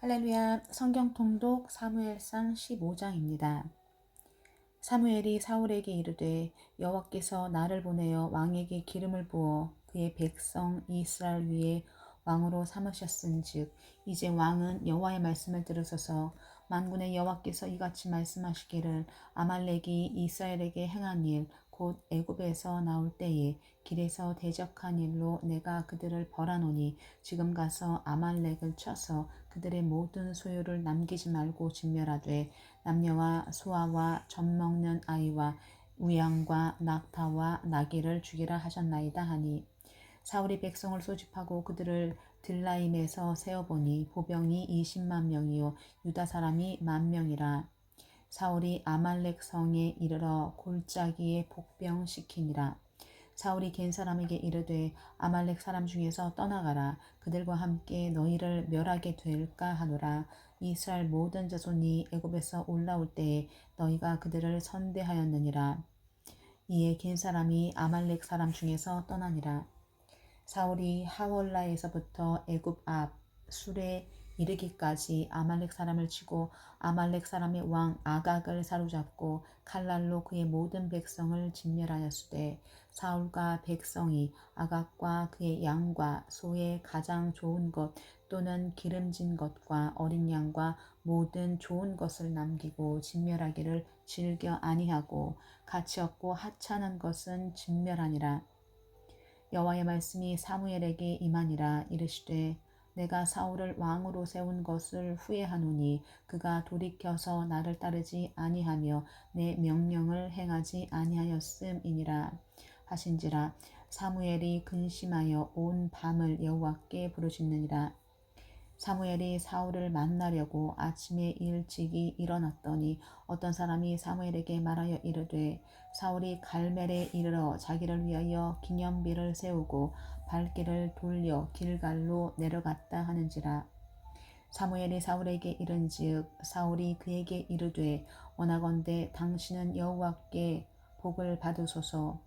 할렐루야. 성경 통독 사무엘상 15장입니다. 사무엘이 사울에게 이르되 여호와께서 나를 보내어 왕에게 기름을 부어 그의 백성 이스라엘 위에 왕으로 삼으셨은즉 이제 왕은 여호와의 말씀을 들으소서. 만군의 여호와께서 이같이 말씀하시기를 아말렉이 이스라엘에게 행한 일 곧 애굽에서 나올 때에 길에서 대적한 일로 내가 그들을 벌하노니 지금 가서 아말렉을 쳐서 그들의 모든 소유를 남기지 말고 진멸하되 남녀와 소아와 젖먹는 아이와 우양과 낙타와 나귀를 죽이라 하셨나이다 하니 사울이 백성을 소집하고 그들을 들라임에서 세어보니 보병이 20만 명이요 유다 사람이 10,000명이라. 사울이 아말렉 성에 이르러 골짜기에 복병시키니라. 사울이 겐 사람에게 이르되 아말렉 사람 중에서 떠나가라. 그들과 함께 너희를 멸하게 될까 하노라. 이스라엘 모든 자손이 애굽에서 올라올 때에 너희가 그들을 선대하였느니라. 이에 겐 사람이 아말렉 사람 중에서 떠나니라. 사울이 하월라에서부터 애굽 앞 술에 이르기까지 아말렉 사람을 치고 아말렉 사람의 왕 아각을 사로잡고 칼날로 그의 모든 백성을 진멸하였으되 사울과 백성이 아각과 그의 양과 소의 가장 좋은 것 또는 기름진 것과 어린 양과 모든 좋은 것을 남기고 진멸하기를 즐겨 아니하고 가치 없고 하찮은 것은 진멸하니라. 여호와의 말씀이 사무엘에게 임하니라. 이르시되 내가 사울을 왕으로 세운 것을 후회하노니 그가 돌이켜서 나를 따르지 아니하며 내 명령을 행하지 아니하였음이니라 하신지라. 사무엘이 근심하여 온 밤을 여호와께 부르짖느니라. 사무엘이 사울을 만나려고 아침에 일찍이 일어났더니 어떤 사람이 사무엘에게 말하여 이르되 사울이 갈멜에 이르러 자기를 위하여 기념비를 세우고 발길을 돌려 길갈로 내려갔다 하는지라. 사무엘이 사울에게 이른즉 사울이 그에게 이르되 원하건대 당신은 여호와께 복을 받으소서.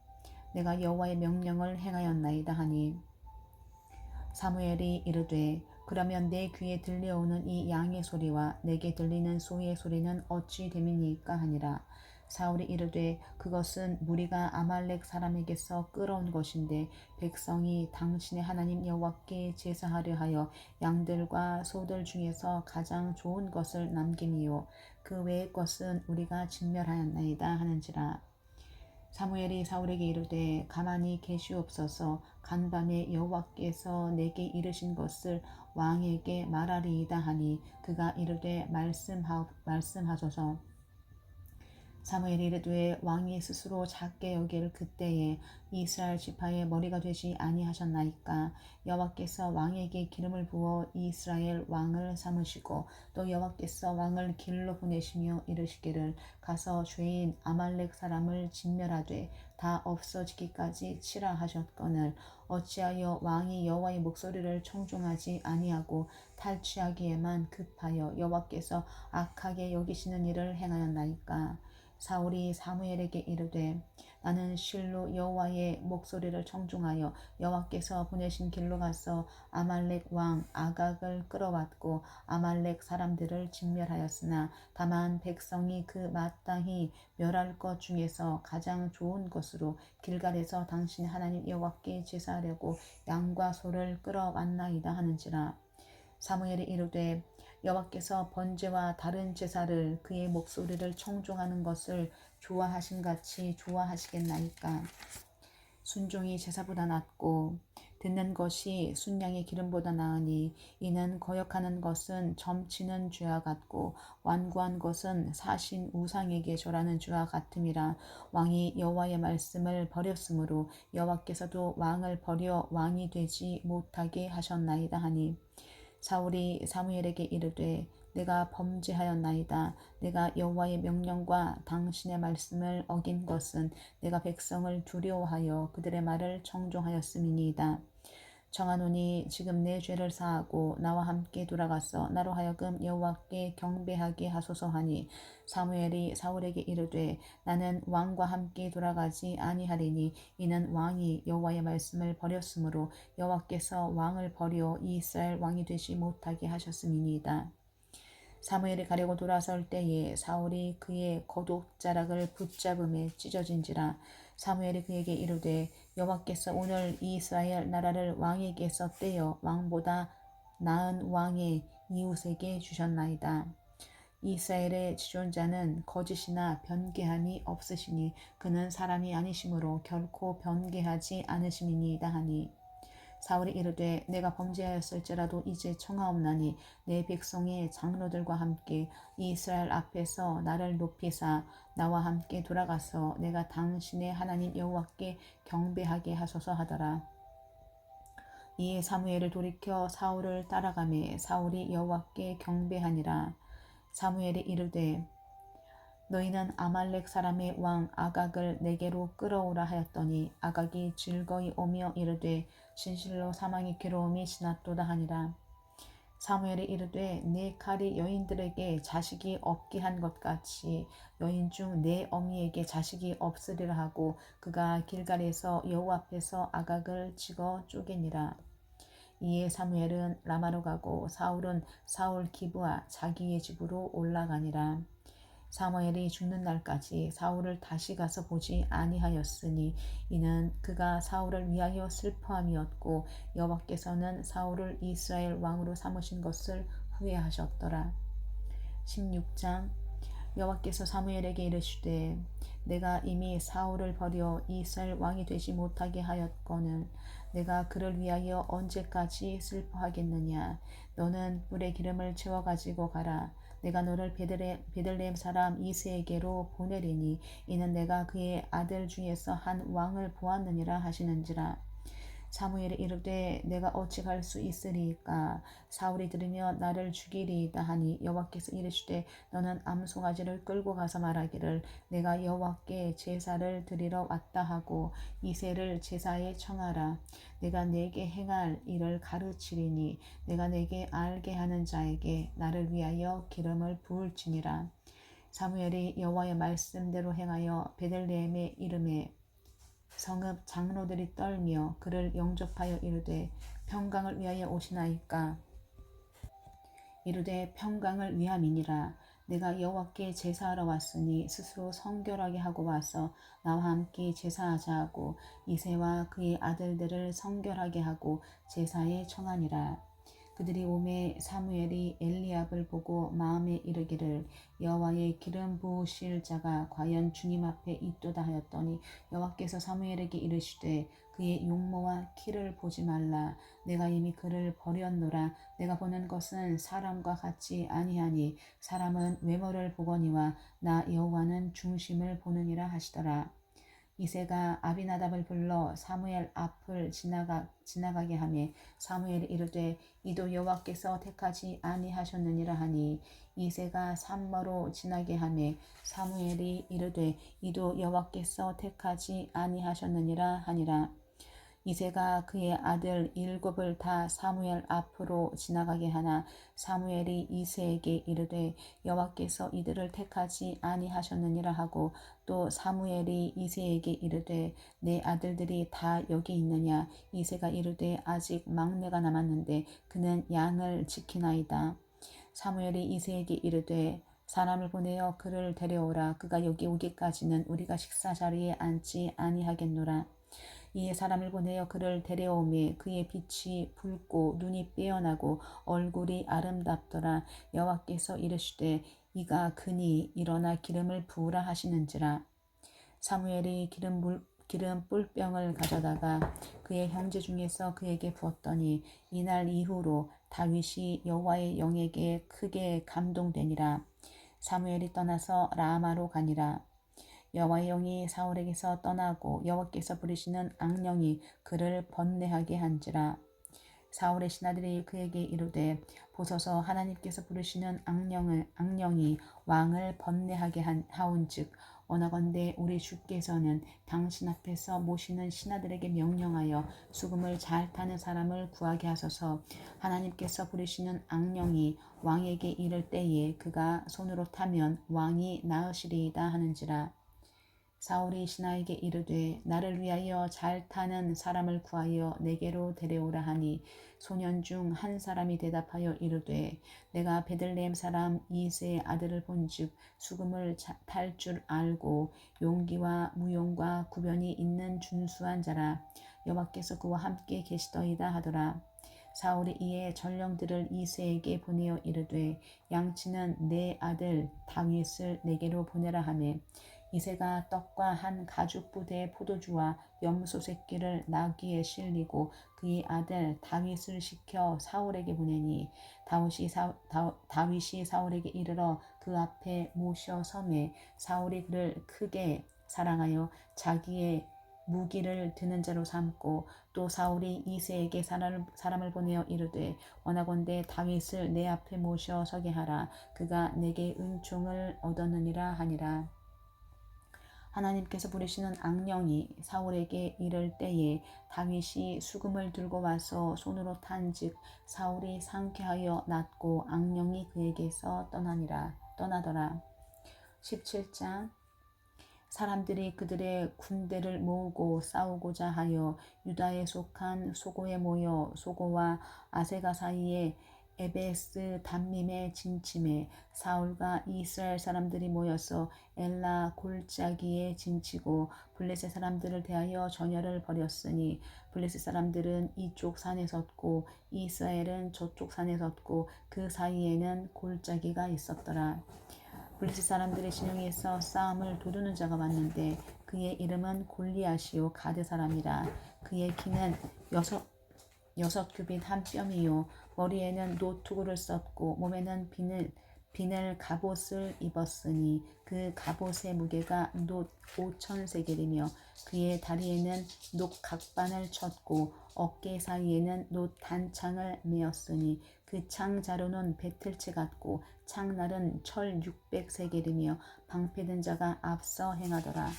내가 여호와의 명령을 행하였나이다 하니 사무엘이 이르되 그러면 내 귀에 들려오는 이 양의 소리와 내게 들리는 소의 소리는 어찌 됨이니까 하니라. 사울이 이르되 그것은 무리가 아말렉 사람에게서 끌어온 것인데 백성이 당신의 하나님 여호와께 제사하려 하여 양들과 소들 중에서 가장 좋은 것을 남김이요 그 외의 것은 우리가 진멸하였나이다 하는지라. 사무엘이 사울에게 이르되 가만히 계시옵소서. 간밤에 여호와께서 내게 이르신 것을 왕에게 말하리이다 하니 그가 이르되 말씀하소서. 사무엘이 이르되 왕이 스스로 작게 여길 그때에 이스라엘 지파의 머리가 되지 아니하셨나이까. 여호와께서 왕에게 기름을 부어 이스라엘 왕을 삼으시고 또 여호와께서 왕을 길로 보내시며 이르시기를 가서 죄인 아말렉 사람을 진멸하되 다 없어지기까지 치라 하셨거늘 어찌하여 왕이 여호와의 목소리를 청종하지 아니하고 탈취하기에만 급하여 여호와께서 악하게 여기시는 일을 행하였나이까. 사울이 사무엘에게 이르되 나는 실로 여호와의 목소리를 청중하여 여호와께서 보내신 길로 가서 아말렉 왕 아각을 끌어왔고 아말렉 사람들을 진멸하였으나 다만 백성이 그 마땅히 멸할 것 중에서 가장 좋은 것으로 길갈에서 당신의 하나님 여호와께 제사하려고 양과 소를 끌어왔나이다 하는지라. 사무엘이 이르되 여호와께서 번제와 다른 제사를 그의 목소리를 청종하는 것을 좋아하신같이 좋아하시겠나이까. 순종이 제사보다 낫고 듣는 것이 순양의 기름보다 나으니 이는 거역하는 것은 점치는 죄와 같고 완고한 것은 사신 우상에게 절하는 죄와 같음이라. 왕이 여호와의 말씀을 버렸으므로 여호와께서도 왕을 버려 왕이 되지 못하게 하셨나이다 하니 사울이 사무엘에게 이르되 내가 범죄하였나이다. 내가 여호와의 명령과 당신의 말씀을 어긴 것은 내가 백성을 두려워하여 그들의 말을 청종하였음이니이다. 청하노니 지금 내 죄를 사하고 나와 함께 돌아가서 나로 하여금 여호와께 경배하게 하소서 하니 사무엘이 사울에게 이르되 나는 왕과 함께 돌아가지 아니하리니 이는 왕이 여호와의 말씀을 버렸으므로 여호와께서 왕을 버려 이스라엘 왕이 되지 못하게 하셨음이니이다. 사무엘이 가려고 돌아설 때에 사울이 그의 겉옷자락을 붙잡음에 찢어진지라. 사무엘이 그에게 이르되 여호와께서 오늘 이스라엘 나라를 왕에게서 떼어 왕보다 나은 왕의 이웃에게 주셨나이다. 이스라엘의 지존자는 거짓이나 변개함이 없으시니 그는 사람이 아니시므로 결코 변개하지 않으심이니이다 하니, 사울이 이르되 내가 범죄하였을지라도 이제 청하옵나니 내 백성의 장로들과 함께 이스라엘 앞에서 나를 높이사 나와 함께 돌아가서 내가 당신의 하나님 여호와께 경배하게 하소서 하더라. 이에 사무엘을 돌이켜 사울을 따라가매 사울이 여호와께 경배하니라. 사무엘이 이르되 너희는 아말렉 사람의 왕 아각을 내게로 끌어오라 하였더니 아각이 즐거이 오며 이르되 진실로 사망의 괴로움이 지났도다 하니라. 사무엘이 이르되 내 칼이 여인들에게 자식이 없게 한 것 같이 여인 중 내 어미에게 자식이 없으리라 하고 그가 길갈에서 여호와 앞에서 아각을 찍어 쪼개니라. 이에 사무엘은 라마로 가고 사울은 사울 기브와 자기의 집으로 올라가니라. 사무엘이 죽는 날까지 사울을 다시 가서 보지 아니하였으니 이는 그가 사울을 위하여 슬퍼함이었고 여호와께서는 사울을 이스라엘 왕으로 삼으신 것을 후회하셨더라. 16장. 여호와께서 사무엘에게 이르시되 내가 이미 사울을 버려 이스라엘 왕이 되지 못하게 하였거늘 내가 그를 위하여 언제까지 슬퍼하겠느냐. 너는 뿔에 기름을 채워 가지고 가라. 내가 너를 베들레헴 사람 이새에게로 보내리니 이는 내가 그의 아들 중에서 한 왕을 보았느니라 하시는지라. 사무엘이 이르되 내가 어찌 갈 수 있으리이까. 사울이 들으며 나를 죽이리이다 하니 여호와께서 이르시되 너는 암송아지를 끌고 가서 말하기를 내가 여호와께 제사를 드리러 왔다 하고 이새를 제사에 청하라. 내가 내게 행할 일을 가르치리니 내가 내게 알게 하는 자에게 나를 위하여 기름을 부을지니라. 사무엘이 여호와의 말씀대로 행하여 베들레헴에 이르매 성읍 장로들이 떨며 그를 영접하여 이르되 평강을 위하여 오시나이까. 이르되 평강을 위함이니라. 내가 여호와께 제사하러 왔으니 스스로 성결하게 하고 와서 나와 함께 제사하자 하고 이새와 그의 아들들을 성결하게 하고 제사에 청하니라. 그들이 오매 사무엘이 엘리압을 보고 마음에 이르기를 여호와의 기름 부으실 자가 과연 주님 앞에 있도다 하였더니 여호와께서 사무엘에게 이르시되 그의 용모와 키를 보지 말라. 내가 이미 그를 버렸노라. 내가 보는 것은 사람과 같지 아니하니 사람은 외모를 보거니와 나 여호와는 중심을 보느니라 하시더라. 이새가 아비나답을 불러 사무엘 앞을 지나가게 하매 사무엘이 이르되 이도 여호와께서 택하지 아니하셨느니라 하니 이새가 산머로 지나게 하매 사무엘이 이르되 이도 여호와께서 택하지 아니하셨느니라 하니라. 이새가 그의 아들 7을 다 사무엘 앞으로 지나가게 하나 사무엘이 이새에게 이르되 여호와께서 이들을 택하지 아니하셨느니라 하고 또 사무엘이 이새에게 이르되 내 아들들이 다 여기 있느냐. 이새가 이르되 아직 막내가 남았는데 그는 양을 지키나이다. 사무엘이 이새에게 이르되 사람을 보내어 그를 데려오라. 그가 여기 오기까지는 우리가 식사 자리에 앉지 아니하겠노라. 이에 사람을 보내어 그를 데려오매 그의 빛이 붉고 눈이 빼어나고 얼굴이 아름답더라. 여호와께서 이르시되 이가 그니 일어나 기름을 부으라 하시는지라. 사무엘이 기름 뿔병을 가져다가 그의 형제 중에서 그에게 부었더니 이날 이후로 다윗이 여호와의 영에게 크게 감동되니라. 사무엘이 떠나서 라마로 가니라. 여호와의 영이 사울에게서 떠나고 여호와께서 부르시는 악령이 그를 번뇌하게 한지라. 사울의 신하들이 그에게 이르되 보소서 하나님께서 부르시는 악령이 왕을 번뇌하게 하온즉 원하건대 우리 주께서는 당신 앞에서 모시는 신하들에게 명령하여 수금을 잘 타는 사람을 구하게 하소서. 하나님께서 부르시는 악령이 왕에게 이를 때에 그가 손으로 타면 왕이 나으시리이다 하는지라. 사울이 신하에게 이르되 나를 위하여 잘 타는 사람을 구하여 내게로 데려오라 하니 소년 중 한 사람이 대답하여 이르되 내가 베들레헴 사람 이새의 아들을 본즉 수금을 탈 줄 알고 용기와 무용과 구변이 있는 준수한 자라 여호와께서 그와 함께 계시더이다 하더라. 사울이 이에 전령들을 이새에게 보내어 이르되 양치는 내 아들 다윗을 내게로 보내라 하매 이새가 떡과 한 가죽 부대의 포도주와 염소 새끼를 나귀에 실리고 그의 아들 다윗을 시켜 사울에게 보내니 다윗이 사울에게 이르러 그 앞에 모셔 섬에 사울이 그를 크게 사랑하여 자기의 무기를 드는 자로 삼고 또 사울이 이새에게 사람을 보내어 이르되 원하건대 다윗을 내 앞에 모셔 서게 하라. 그가 내게 은총을 얻었느니라 하니라. 하나님께서 부르시는 악령이 사울에게 이를 때에 다윗이 수금을 들고 와서 손으로 탄즉 사울이 상쾌하여 낫고 악령이 그에게서 떠나더라. 17장 사람들이 그들의 군대를 모으고 싸우고자 하여 유다에 속한 소고에 모여 소고와 아세가 사이에 에베스 담밈에 진침해 사울과 이스라엘 사람들이 모여서 엘라 골짜기에 진치고 블레셋 사람들을 대하여 전열을 벌였으니 블레셋 사람들은 이쪽 산에 섰고 이스라엘은 저쪽 산에 섰고 그 사이에는 골짜기가 있었더라. 블레셋 사람들의 진영에서 싸움을 도두는 자가 왔는데 그의 이름은 골리앗이요 가드 사람이라. 그의 키는 여섯 규빗 한 뼘이요 머리에는 노투구를 썼고 몸에는 비늘 갑옷을 입었으니 그 갑옷의 무게가 놋 5,000세겔이며 그의 다리에는 놋 각반을 쳤고 어깨 사이에는 놋 단창을 메었으니 그 창 자루는 배틀채 같고 창날은 철 600세겔이며 방패든 자가 앞서 행하더라.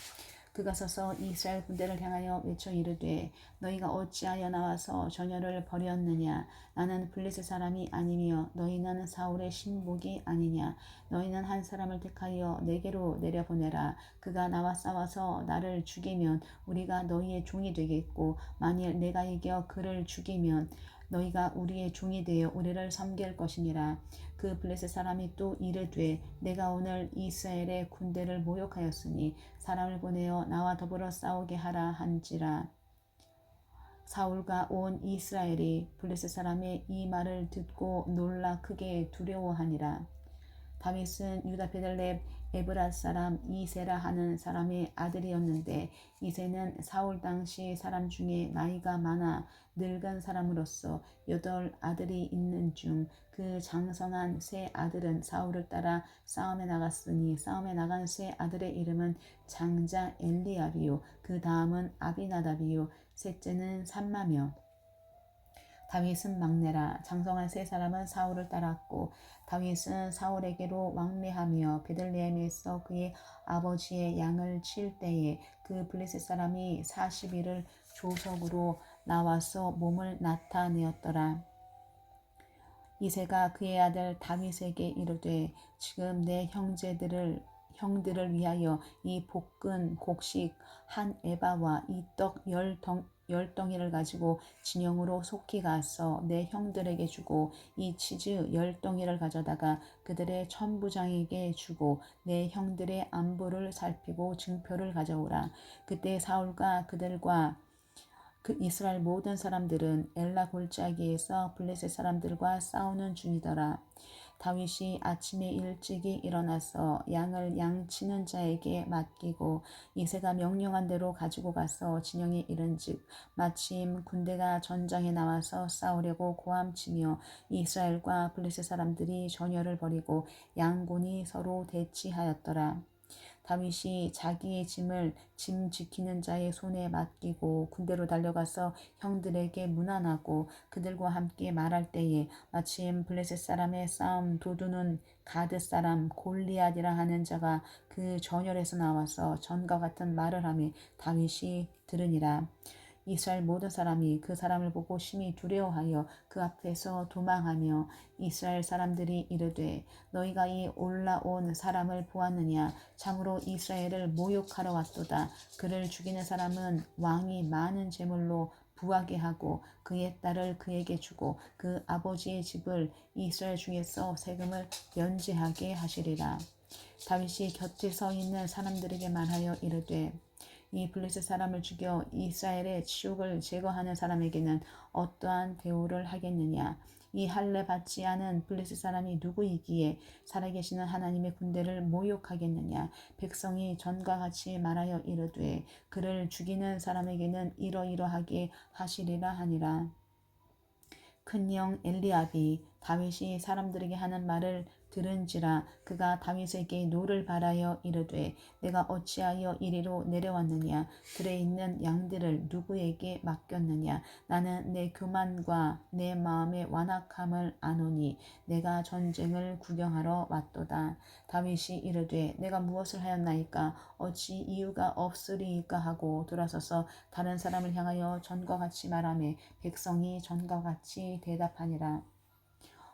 그가 서서 이스라엘 군대를 향하여 외쳐 이르되 너희가 어찌하여 나와서 전열을 벌였느냐. 나는 블레셋 사람이 아니며 너희는 사울의 신복이 아니냐. 너희는 한 사람을 택하여 내게로 내려보내라. 그가 나와 싸워서 나를 죽이면 우리가 너희의 종이 되겠고 만일 내가 이겨 그를 죽이면 너희가 우리의 종이 되어 우리를 섬길 것이니라. 그 블레셋 사람이 또 이르되 내가 오늘 이스라엘의 군대를 모욕하였으니 사람을 보내어 나와 더불어 싸우게 하라 한지라. 사울과 온 이스라엘이 블레셋 사람의 이 말을 듣고 놀라 크게 두려워하니라. 다윗은 유다 베들레헴 에브랏 사람 이새라 하는 사람의 아들이었는데 이새는 사울 당시 사람 중에 나이가 많아 늙은 사람으로서 8 아들이 있는 중 그 장성한 세 아들은 사울을 따라 싸움에 나갔으니 싸움에 나간 세 아들의 이름은 장자 엘리압이요 그 다음은 아비나답이요 셋째는 삼마며 다윗은 막내라. 장성한 세 사람은 사울을 따랐고 다윗은 사울에게로 왕래하며 베들레헴에서 그의 아버지의 양을 칠 때에 그 블레셋 사람이 40일을 조석으로 나와서 몸을 나타내었더라. 이새가 그의 아들 다윗에게 이르되 지금 내 형들을 위하여 이 볶은 곡식 한 에바와 이 떡 10덩이를 가지고 진영으로 속히 가서 내 형들에게 주고 이 치즈 10덩이를 가져다가 그들의 천부장에게 주고 내 형들의 안부를 살피고 증표를 가져오라. 그때 사울과 그들과 그 이스라엘 모든 사람들은 엘라 골짜기에서 블레셋 사람들과 싸우는 중이더라. 다윗이 아침에 일찍이 일어나서 양을 양치는 자에게 맡기고 이새가 명령한 대로 가지고 가서 진영에 이른즉 마침 군대가 전장에 나와서 싸우려고 고함치며 이스라엘과 블레셋 사람들이 전열을 벌이고 양군이 서로 대치하였더라. 다윗이 자기의 짐 지키는 자의 손에 맡기고 군대로 달려가서 형들에게 문안하고 그들과 함께 말할 때에 마침 블레셋 사람의 싸움 도두는 가드 사람 골리앗이라 하는 자가 그 전열에서 나와서 전과 같은 말을 하며 다윗이 들으니라. 이스라엘 모든 사람이 그 사람을 보고 심히 두려워하여 그 앞에서 도망하며 이스라엘 사람들이 이르되 너희가 이 올라온 사람을 보았느냐 참으로 이스라엘을 모욕하러 왔도다. 그를 죽이는 사람은 왕이 많은 재물로 부하게 하고 그의 딸을 그에게 주고 그 아버지의 집을 이스라엘 중에서 세금을 면제하게 하시리라. 다윗이 곁에 서 있는 사람들에게 말하여 이르되 이 블레셋 사람을 죽여 이스라엘의 치욕을 제거하는 사람에게는 어떠한 대우를 하겠느냐. 이 할례 받지 않은 블레셋 사람이 누구이기에 살아계시는 하나님의 군대를 모욕하겠느냐. 백성이 전과 같이 말하여 이르되 그를 죽이는 사람에게는 이러이러하게 하시리라 하니라. 큰 영 엘리압이 다윗이 사람들에게 하는 말을 들은지라 그가 다윗에게 노를 바라여 이르되 내가 어찌하여 이리로 내려왔느냐. 들에 있는 양들을 누구에게 맡겼느냐. 나는 내 교만과 내 마음의 완악함을 아노니 내가 전쟁을 구경하러 왔도다. 다윗이 이르되 내가 무엇을 하였나이까. 어찌 이유가 없으리이까 하고 돌아서서 다른 사람을 향하여 전과 같이 말하며 백성이 전과 같이 대답하니라.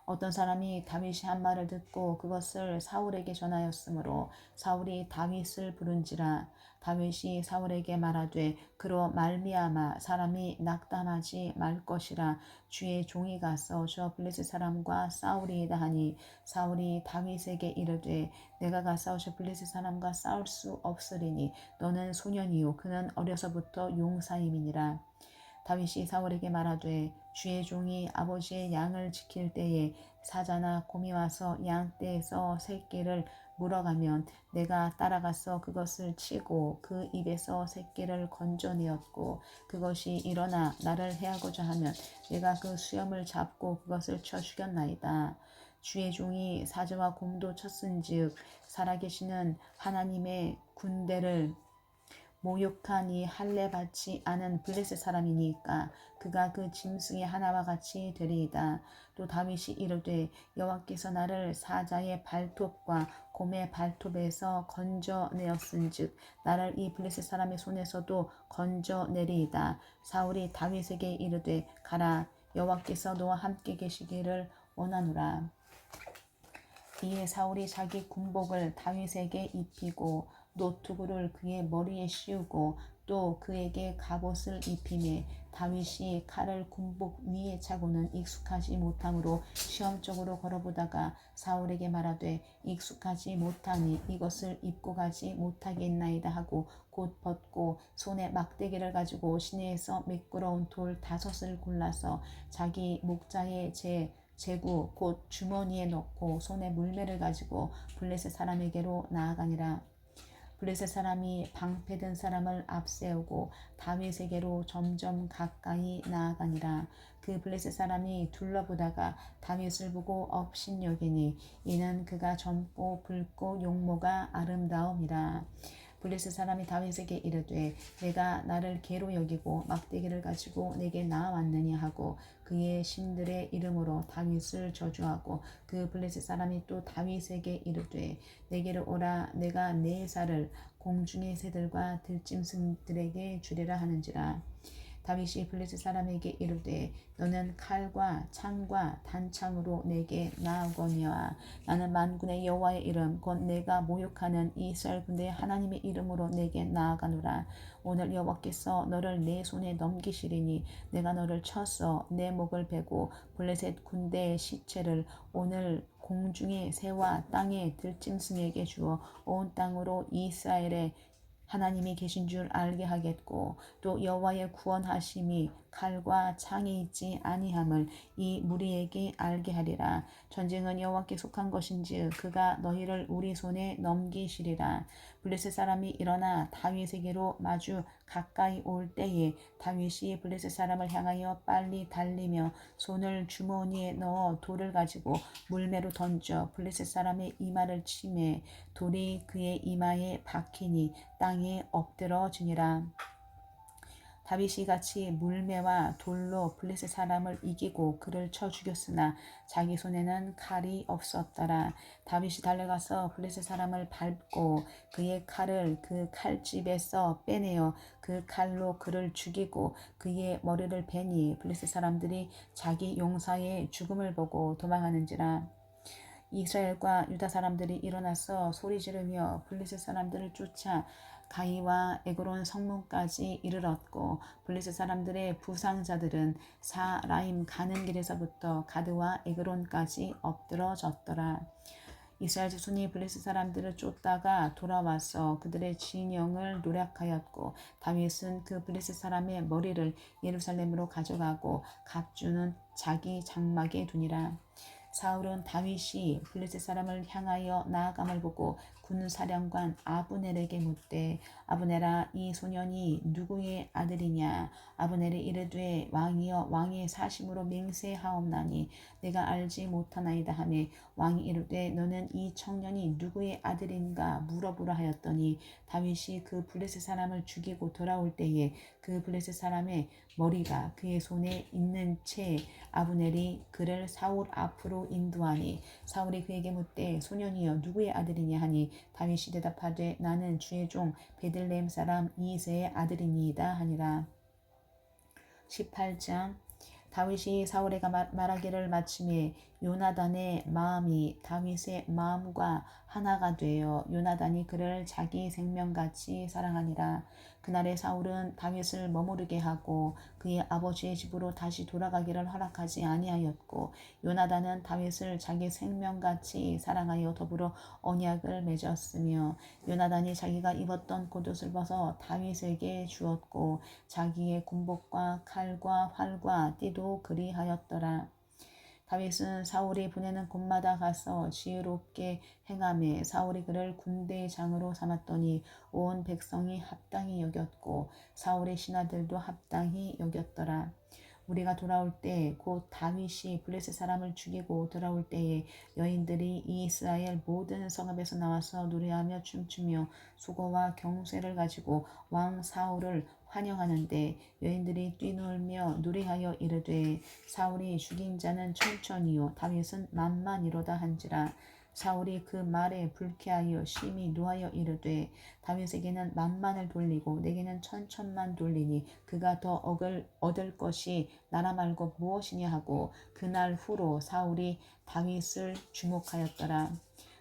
어떤 사람이 다윗이 한 말을 듣고 그것을 사울에게 전하였으므로 사울이 다윗을 부른지라. 다윗이 사울에게 말하되 그로 말미암아 사람이 낙담하지 말 것이라. 주의 종이 가서 저 블레셋 사람과 싸우리이다 하니 사울이 다윗에게 이르되 내가 가서 저 블레셋 사람과 싸울 수 없으리니 너는 소년이요 그는 어려서부터 용사임이니라. 다윗이 사울에게 말하되 주의 종이 아버지의 양을 지킬 때에 사자나 곰이 와서 양떼에서 새끼를 물어가면 내가 따라가서 그것을 치고 그 입에서 새끼를 건져내었고 그것이 일어나 나를 해하고자 하면 내가 그 수염을 잡고 그것을 쳐 죽였나이다. 주의 종이 사자와 곰도 쳤은즉 살아계시는 하나님의 군대를 모욕한 이 할례 받지 않은 블레셋 사람이니까 그가 그 짐승의 하나와 같이 되리이다. 또 다윗이 이르되 여호와께서 나를 사자의 발톱과 곰의 발톱에서 건져내었은즉 나를 이 블레셋 사람의 손에서도 건져내리이다. 사울이 다윗에게 이르되 가라 여호와께서 너와 함께 계시기를 원하노라. 이에 사울이 자기 군복을 다윗에게 입히고 노투구를 그의 머리에 씌우고 또 그에게 갑옷을 입히매 다윗이 칼을 군복 위에 차고는 익숙하지 못하므로 시험적으로 걸어보다가 사울에게 말하되 익숙하지 못하니 이것을 입고 가지 못하겠나이다 하고 곧 벗고 손에 막대기를 가지고 시내에서 매끄러운 돌 5을 골라서 자기 목자의 제구 곧 주머니에 넣고 손에 물매를 가지고 블레셋 사람에게로 나아가니라. 블레셋 사람이 방패든 사람을 앞세우고 다윗에게로 점점 가까이 나아가니라. 그 블레셋 사람이 둘러보다가 다윗을 보고 업신여기니 이는 그가 젊고 붉고 용모가 아름다움이라. 블레셋 사람이 다윗에게 이르되 내가 나를 개로 여기고 막대기를 가지고 내게 나아왔느냐 하고 그의 신들의 이름으로 다윗을 저주하고 그 블레셋 사람이 또 다윗에게 이르되 내게로 오라 내가 네 살을 공중의 새들과 들짐승들에게 주리라 하는지라. 다윗이 블레셋 사람에게 이르되 너는 칼과 창과 단창으로 내게 나아오거니와 나는 만군의 여호와의 이름 곧 내가 모욕하는 이스라엘 군대의 하나님의 이름으로 내게 나아가노라. 오늘 여호와께서 너를 내 손에 넘기시리니 내가 너를 쳐서 내 목을 베고 블레셋 군대의 시체를 오늘 공중의 새와 땅의 들짐승에게 주어 온 땅으로 이스라엘의 하나님이 계신 줄 알게 하겠고 또 여호와의 구원하심이 칼과 창에 있지 아니함을 이 무리에게 알게 하리라. 전쟁은 여호와께 속한 것인지 그가 너희를 우리 손에 넘기시리라. 블레셋 사람이 일어나 다윗에게로 마주 가까이 올 때에 다윗이 블레셋 사람을 향하여 빨리 달리며 손을 주머니에 넣어 돌을 가지고 물매로 던져 블레셋 사람의 이마를 치매 돌이 그의 이마에 박히니 땅에 엎드러지니라. 다윗이 같이 물매와 돌로 블레셋 사람을 이기고 그를 쳐 죽였으나 자기 손에는 칼이 없었더라. 다윗이 달려가서 블레셋 사람을 밟고 그의 칼을 그 칼집에서 빼내어 그 칼로 그를 죽이고 그의 머리를 베니 블레셋 사람들이 자기 용사의 죽음을 보고 도망하는지라. 이스라엘과 유다 사람들이 일어나서 소리 지르며 블레셋 사람들을 쫓아 가이와 에그론 성문까지 이르렀고 블레셋 사람들의 부상자들은 사라임 가는 길에서부터 가드와 에그론까지 엎드러졌더라. 이스라엘 자손이 블레셋 사람들을 쫓다가 돌아와서 그들의 진영을 노략하였고 다윗은 그 블레셋 사람의 머리를 예루살렘으로 가져가고 갑주는 자기 장막에 두니라. 사울은 다윗이 블레셋 사람을 향하여 나아감을 보고 군사령관 아브넬에게 묻되 아브넬아 이 소년이 누구의 아들이냐. 아브넬이 이르되 왕이여 왕의 사심으로 맹세하옵나니 내가 알지 못하나이다 하매 왕이 이르되 너는 이 청년이 누구의 아들인가 물어보라 하였더니 다윗이 그 블레셋 사람을 죽이고 돌아올 때에 그 블레셋 사람의 머리가 그의 손에 있는 채 아브넬이 그를 사울 앞으로 인도하니 사울이 그에게 묻되 소년이여 누구의 아들이냐 하니 다윗이 대답하되 나는 주의 종 베들레헴 사람 이새의 아들이니이다 하니라. 18장 다윗이 사울에게 말하기를 마침에 요나단의 마음이 다윗의 마음과 하나가 되어 요나단이 그를 자기 생명같이 사랑하니라. 그날에 사울은 다윗을 머무르게 하고 그의 아버지의 집으로 다시 돌아가기를 허락하지 아니하였고 요나단은 다윗을 자기 생명같이 사랑하여 더불어 언약을 맺었으며 요나단이 자기가 입었던 겉옷을 벗어 다윗에게 주었고 자기의 군복과 칼과 활과 띠도 그리하였더라. 다윗은 사울이 보내는 곳마다 가서 지혜롭게 행하며 사울이 그를 군대의 장으로 삼았더니 온 백성이 합당히 여겼고 사울의 신하들도 합당히 여겼더라. 우리가 돌아올 때 곧 다윗이 블레셋 사람을 죽이고 돌아올 때에 여인들이 이스라엘 모든 성읍에서 나와서 노래하며 춤추며 수고와 경쇠를 가지고 왕 사울을 환영하는데 여인들이 뛰놀며 노래하여 이르되 사울이 죽인 자는 천천히요 다윗은 만만이로다 한지라. 사울이 그 말에 불쾌하여 심히 노하여 이르되 다윗에게는 만만을 돌리고 내게는 천천만 돌리니 그가 더 얻을 것이 나라 말고 무엇이냐 하고 그날 후로 사울이 다윗을 주목하였더라.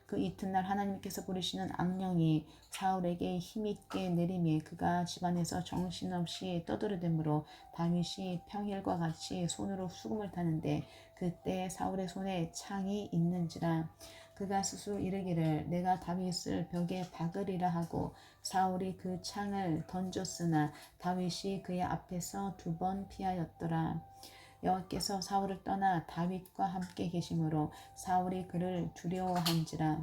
그 이튿날 하나님께서 부르시는 악령이 사울에게 힘있게 내림에 그가 집안에서 정신없이 떠들어대므로 다윗이 평일과 같이 손으로 수금을 타는데 그때 사울의 손에 창이 있는지라. 그가 스스로 이르기를 내가 다윗을 벽에 박으리라 하고 사울이 그 창을 던졌으나 다윗이 그의 앞에서 2번 피하였더라. 여호와께서 사울을 떠나 다윗과 함께 계심으로 사울이 그를 두려워한지라.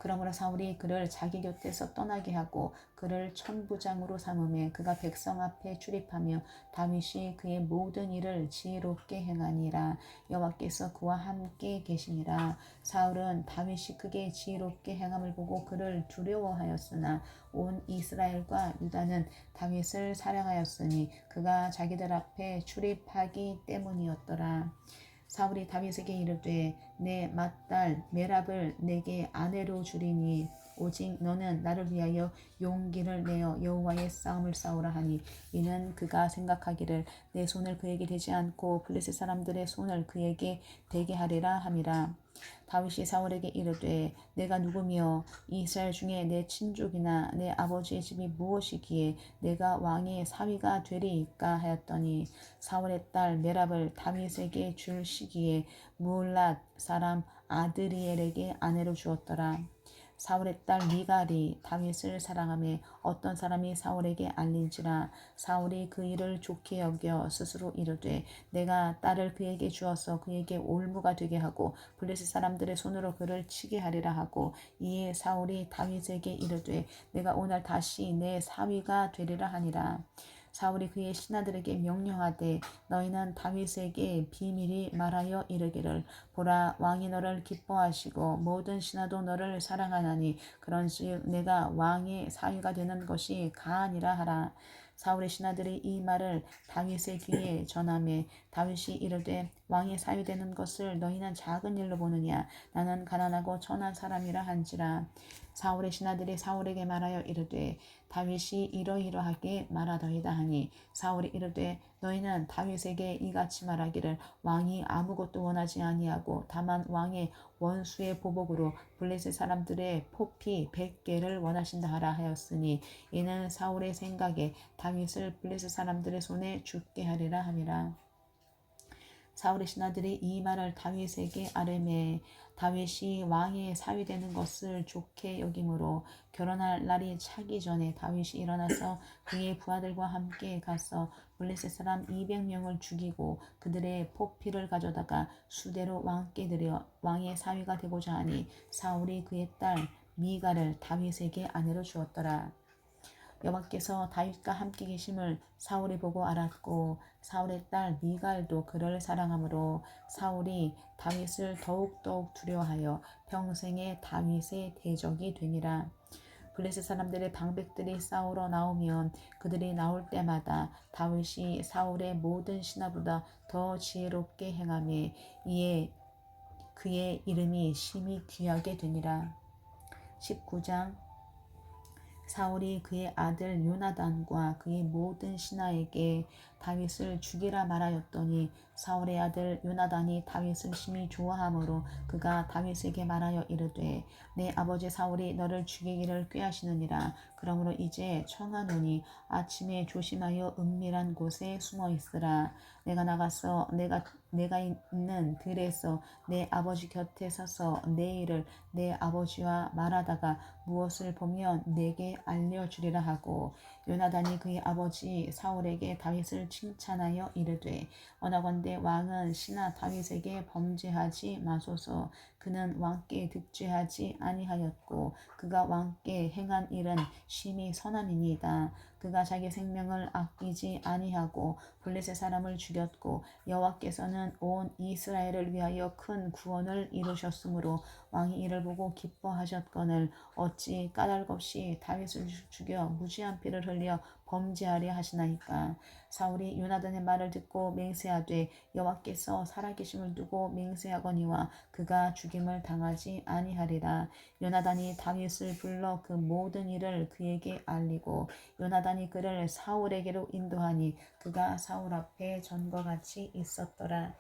그러므로 사울이 그를 자기 곁에서 떠나게 하고 그를 천부장으로 삼음에 그가 백성 앞에 출입하며 다윗이 그의 모든 일을 지혜롭게 행하니라. 여호와께서 그와 함께 계시니라. 사울은 다윗이 크게 지혜롭게 행함을 보고 그를 두려워하였으나 온 이스라엘과 유다는 다윗을 사랑하였으니 그가 자기들 앞에 출입하기 때문이었더라. 사울이 다윗에게 이르되 내 맏딸 메랍을 내게 아내로 주리니 오직 너는 나를 위하여 용기를 내어 여호와의 싸움을 싸우라 하니 이는 그가 생각하기를 내 손을 그에게 대지 않고 블레셋 사람들의 손을 그에게 대게 하리라 함이라. 다윗이 사울에게 이르되 내가 누구며 이스라엘 중에 내 친족이나 내 아버지의 집이 무엇이기에 내가 왕의 사위가 되리이까 하였더니 사울의 딸 메랍을 다윗에게 줄 시기에 무올랏 사람 아드리엘에게 아내로 주었더라. 사울의 딸 미갈이 다윗을 사랑하며 어떤 사람이 사울에게 알린지라. 사울이 그 일을 좋게 여겨 스스로 이르되 내가 딸을 그에게 주어서 그에게 올무가 되게 하고 블레셋 사람들의 손으로 그를 치게 하리라 하고 이에 사울이 다윗에게 이르되 내가 오늘 다시 내 사위가 되리라 하니라. 사울이 그의 신하들에게 명령하되 너희는 다윗에게 비밀히 말하여 이르기를 보라 왕이 너를 기뻐하시고 모든 신하도 너를 사랑하나니 그런즉 내가 왕의 사위가 되는 것이 가아니라 하라. 사울의 신하들이 이 말을 다윗의 귀에 전하매 다윗이 이르되 왕이 사위되는 것을 너희는 작은 일로 보느냐 나는 가난하고 천한 사람이라 한지라. 사울의 신하들이 사울에게 말하여 이르되 다윗이 이러이러하게 말하더이다 하니 사울이 이르되 너희는 다윗에게 이같이 말하기를 왕이 아무것도 원하지 아니하고 다만 왕의 원수의 보복으로 블레셋 사람들의 포피 100개를 원하신다 하라 하였으니 이는 사울의 생각에 다윗을 블레셋 사람들의 손에 죽게 하리라 함이라. 사울의 신하들이 이 말을 다윗에게 아뢰매 다윗이 왕의 사위되는 것을 좋게 여김으로 결혼할 날이 차기 전에 다윗이 일어나서 그의 부하들과 함께 가서 블레셋 사람 200명을 죽이고 그들의 포피를 가져다가 수대로 왕께 드려 왕의 사위가 되고자 하니 사울이 그의 딸 미갈을 다윗에게 아내로 주었더라. 여호와께서 다윗과 함께 계심을 사울이 보고 알았고 사울의 딸 미갈도 그를 사랑하므로 사울이 다윗을 더욱더욱 두려워하여 평생에 다윗의 대적이 되니라. 블레셋 사람들의 방백들이 싸우러 나오면 그들이 나올 때마다 다윗이 사울의 모든 신하보다 더 지혜롭게 행하며 이에 그의 이름이 심히 귀하게 되니라. 19장 사울이 그의 아들 요나단과 그의 모든 신하에게 다윗을 죽이라 말하였더니 사울의 아들 요나단이 다윗을 심히 좋아하므로 그가 다윗에게 말하여 이르되 내 아버지 사울이 너를 죽이기를 꾀하시느니라. 그러므로 이제 청하노니 아침에 조심하여 은밀한 곳에 숨어 있으라. 내가 나가서 내가 있는 들에서 내 아버지 곁에 서서 내일을 내 아버지와 말하다가 무엇을 보면 내게 알려주리라 하고 요나단이 그의 아버지 사울에게 다윗을 칭찬하여 이르되 원하건대 왕은 신하 다윗에게 범죄하지 마소서. 그는 왕께 득죄하지 아니하였고 그가 왕께 행한 일은 심히 선함이니이다. 그가 자기 생명을 아끼지 아니하고 블레셋 사람을 죽였고 여호와께서는 온 이스라엘을 위하여 큰 구원을 이루셨으므로 왕이 이를 보고 기뻐하셨거늘 어찌 까닭 없이 다윗을 죽여 무지한 피를 흘려 범죄하려 하시나이까. 사울이 요나단의 말을 듣고 맹세하되 여호와께서 살아계심을 두고 맹세하거니와 그가 죽임을 당하지 아니하리라. 요나단이 다윗을 불러 그 모든 일을 그에게 알리고 요나단이 그를 사울에게로 인도하니 그가 사울 앞에 전과 같이 있었더라.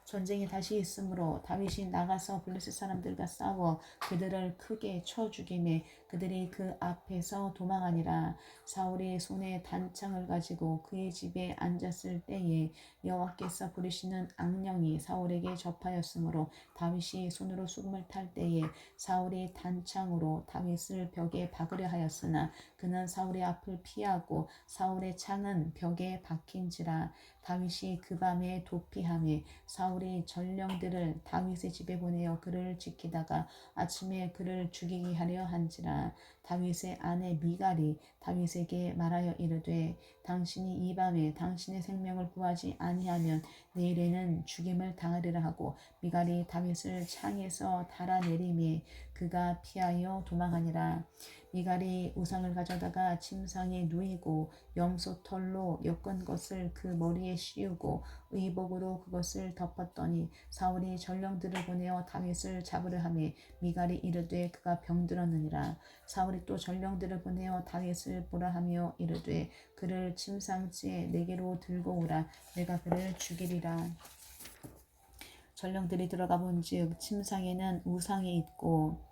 전쟁이 다시 있으므로 다윗이 나가서 블레셋 사람들과 싸워 그들을 크게 쳐 죽이매 그들이 그 앞에서 도망하니라. 사울이 손에 단창을 가지고 그의 집에 앉았을 때에 여호와께서 부리시는 악령이 사울에게 접하였으므로 다윗이 손으로 수금을 탈 때에 사울이 단창으로 다윗을 벽에 박으려 하였으나 그는 사울의 앞을 피하고 사울의 창은 벽에 박힌지라. 다윗이 그 밤에 도피하며 사울이 전령들을 다윗의 집에 보내어 그를 지키다가 아침에 그를 죽이게 하려 한지라. 다윗의 아내 미갈이 다윗에게 말하여 이르되 당신이 이 밤에 당신의 생명을 구하지 아니하면 내일에는 죽임을 당하리라 하고 미갈이 다윗을 창에서 달아내리매 그가 피하여 도망하니라. 미갈이 우상을 가져다가 침상에 누이고 염소털로 엮은 것을 그 머리에 씌우고 의복으로 그것을 덮었더니 사울이 전령들을 보내어 다윗을 잡으려 하매 미갈이 이르되 그가 병들었느니라. 사울이 또 전령들을 보내어 다윗을 보라 하며 이르되 그를 침상지에 내게로 들고 오라. 내가 그를 죽이리라. 전령들이 들어가 본즉 침상에는 우상이 있고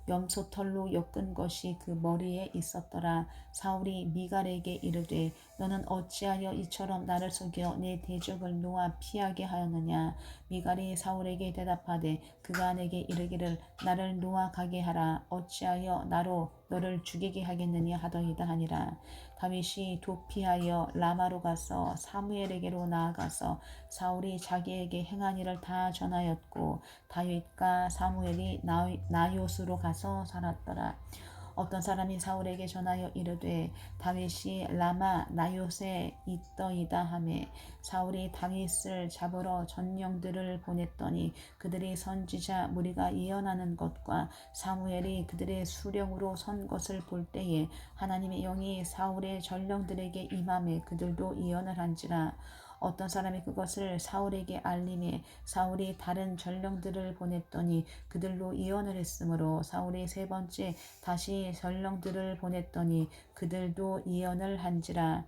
염소털로 엮은 것이 그 머리에 있었더라. 사울이 미갈에게 이르되 너는 어찌하여 이처럼 나를 속여 내 대적을 놓아 피하게 하였느냐. 미갈이 사울에게 대답하되 그가 내게 이르기를 나를 놓아 가게 하라. 어찌하여 나로 너를 죽이게 하겠느냐 하더이다 하니라. 다윗이 도피하여 라마로 가서 사무엘에게로 나아가서 사울이 자기에게 행한 일을 다 전하였고 다윗과 사무엘이 나요스로 가서 살았더라. 어떤 사람이 사울에게 전하여 이르되 다윗이 라마 나요세 있더이다 하매 사울이 다윗을 잡으러 전령들을 보냈더니 그들이 선지자 무리가 예언하는 것과 사무엘이 그들의 수령으로 선 것을 볼 때에 하나님의 영이 사울의 전령들에게 임함에 그들도 예언을 한지라. 어떤 사람이 그것을 사울에게 알림해 사울이 다른 전령들을 보냈더니 그들로 예언을 했으므로 사울이 세 번째 다시 전령들을 보냈더니 그들도 예언을 한지라.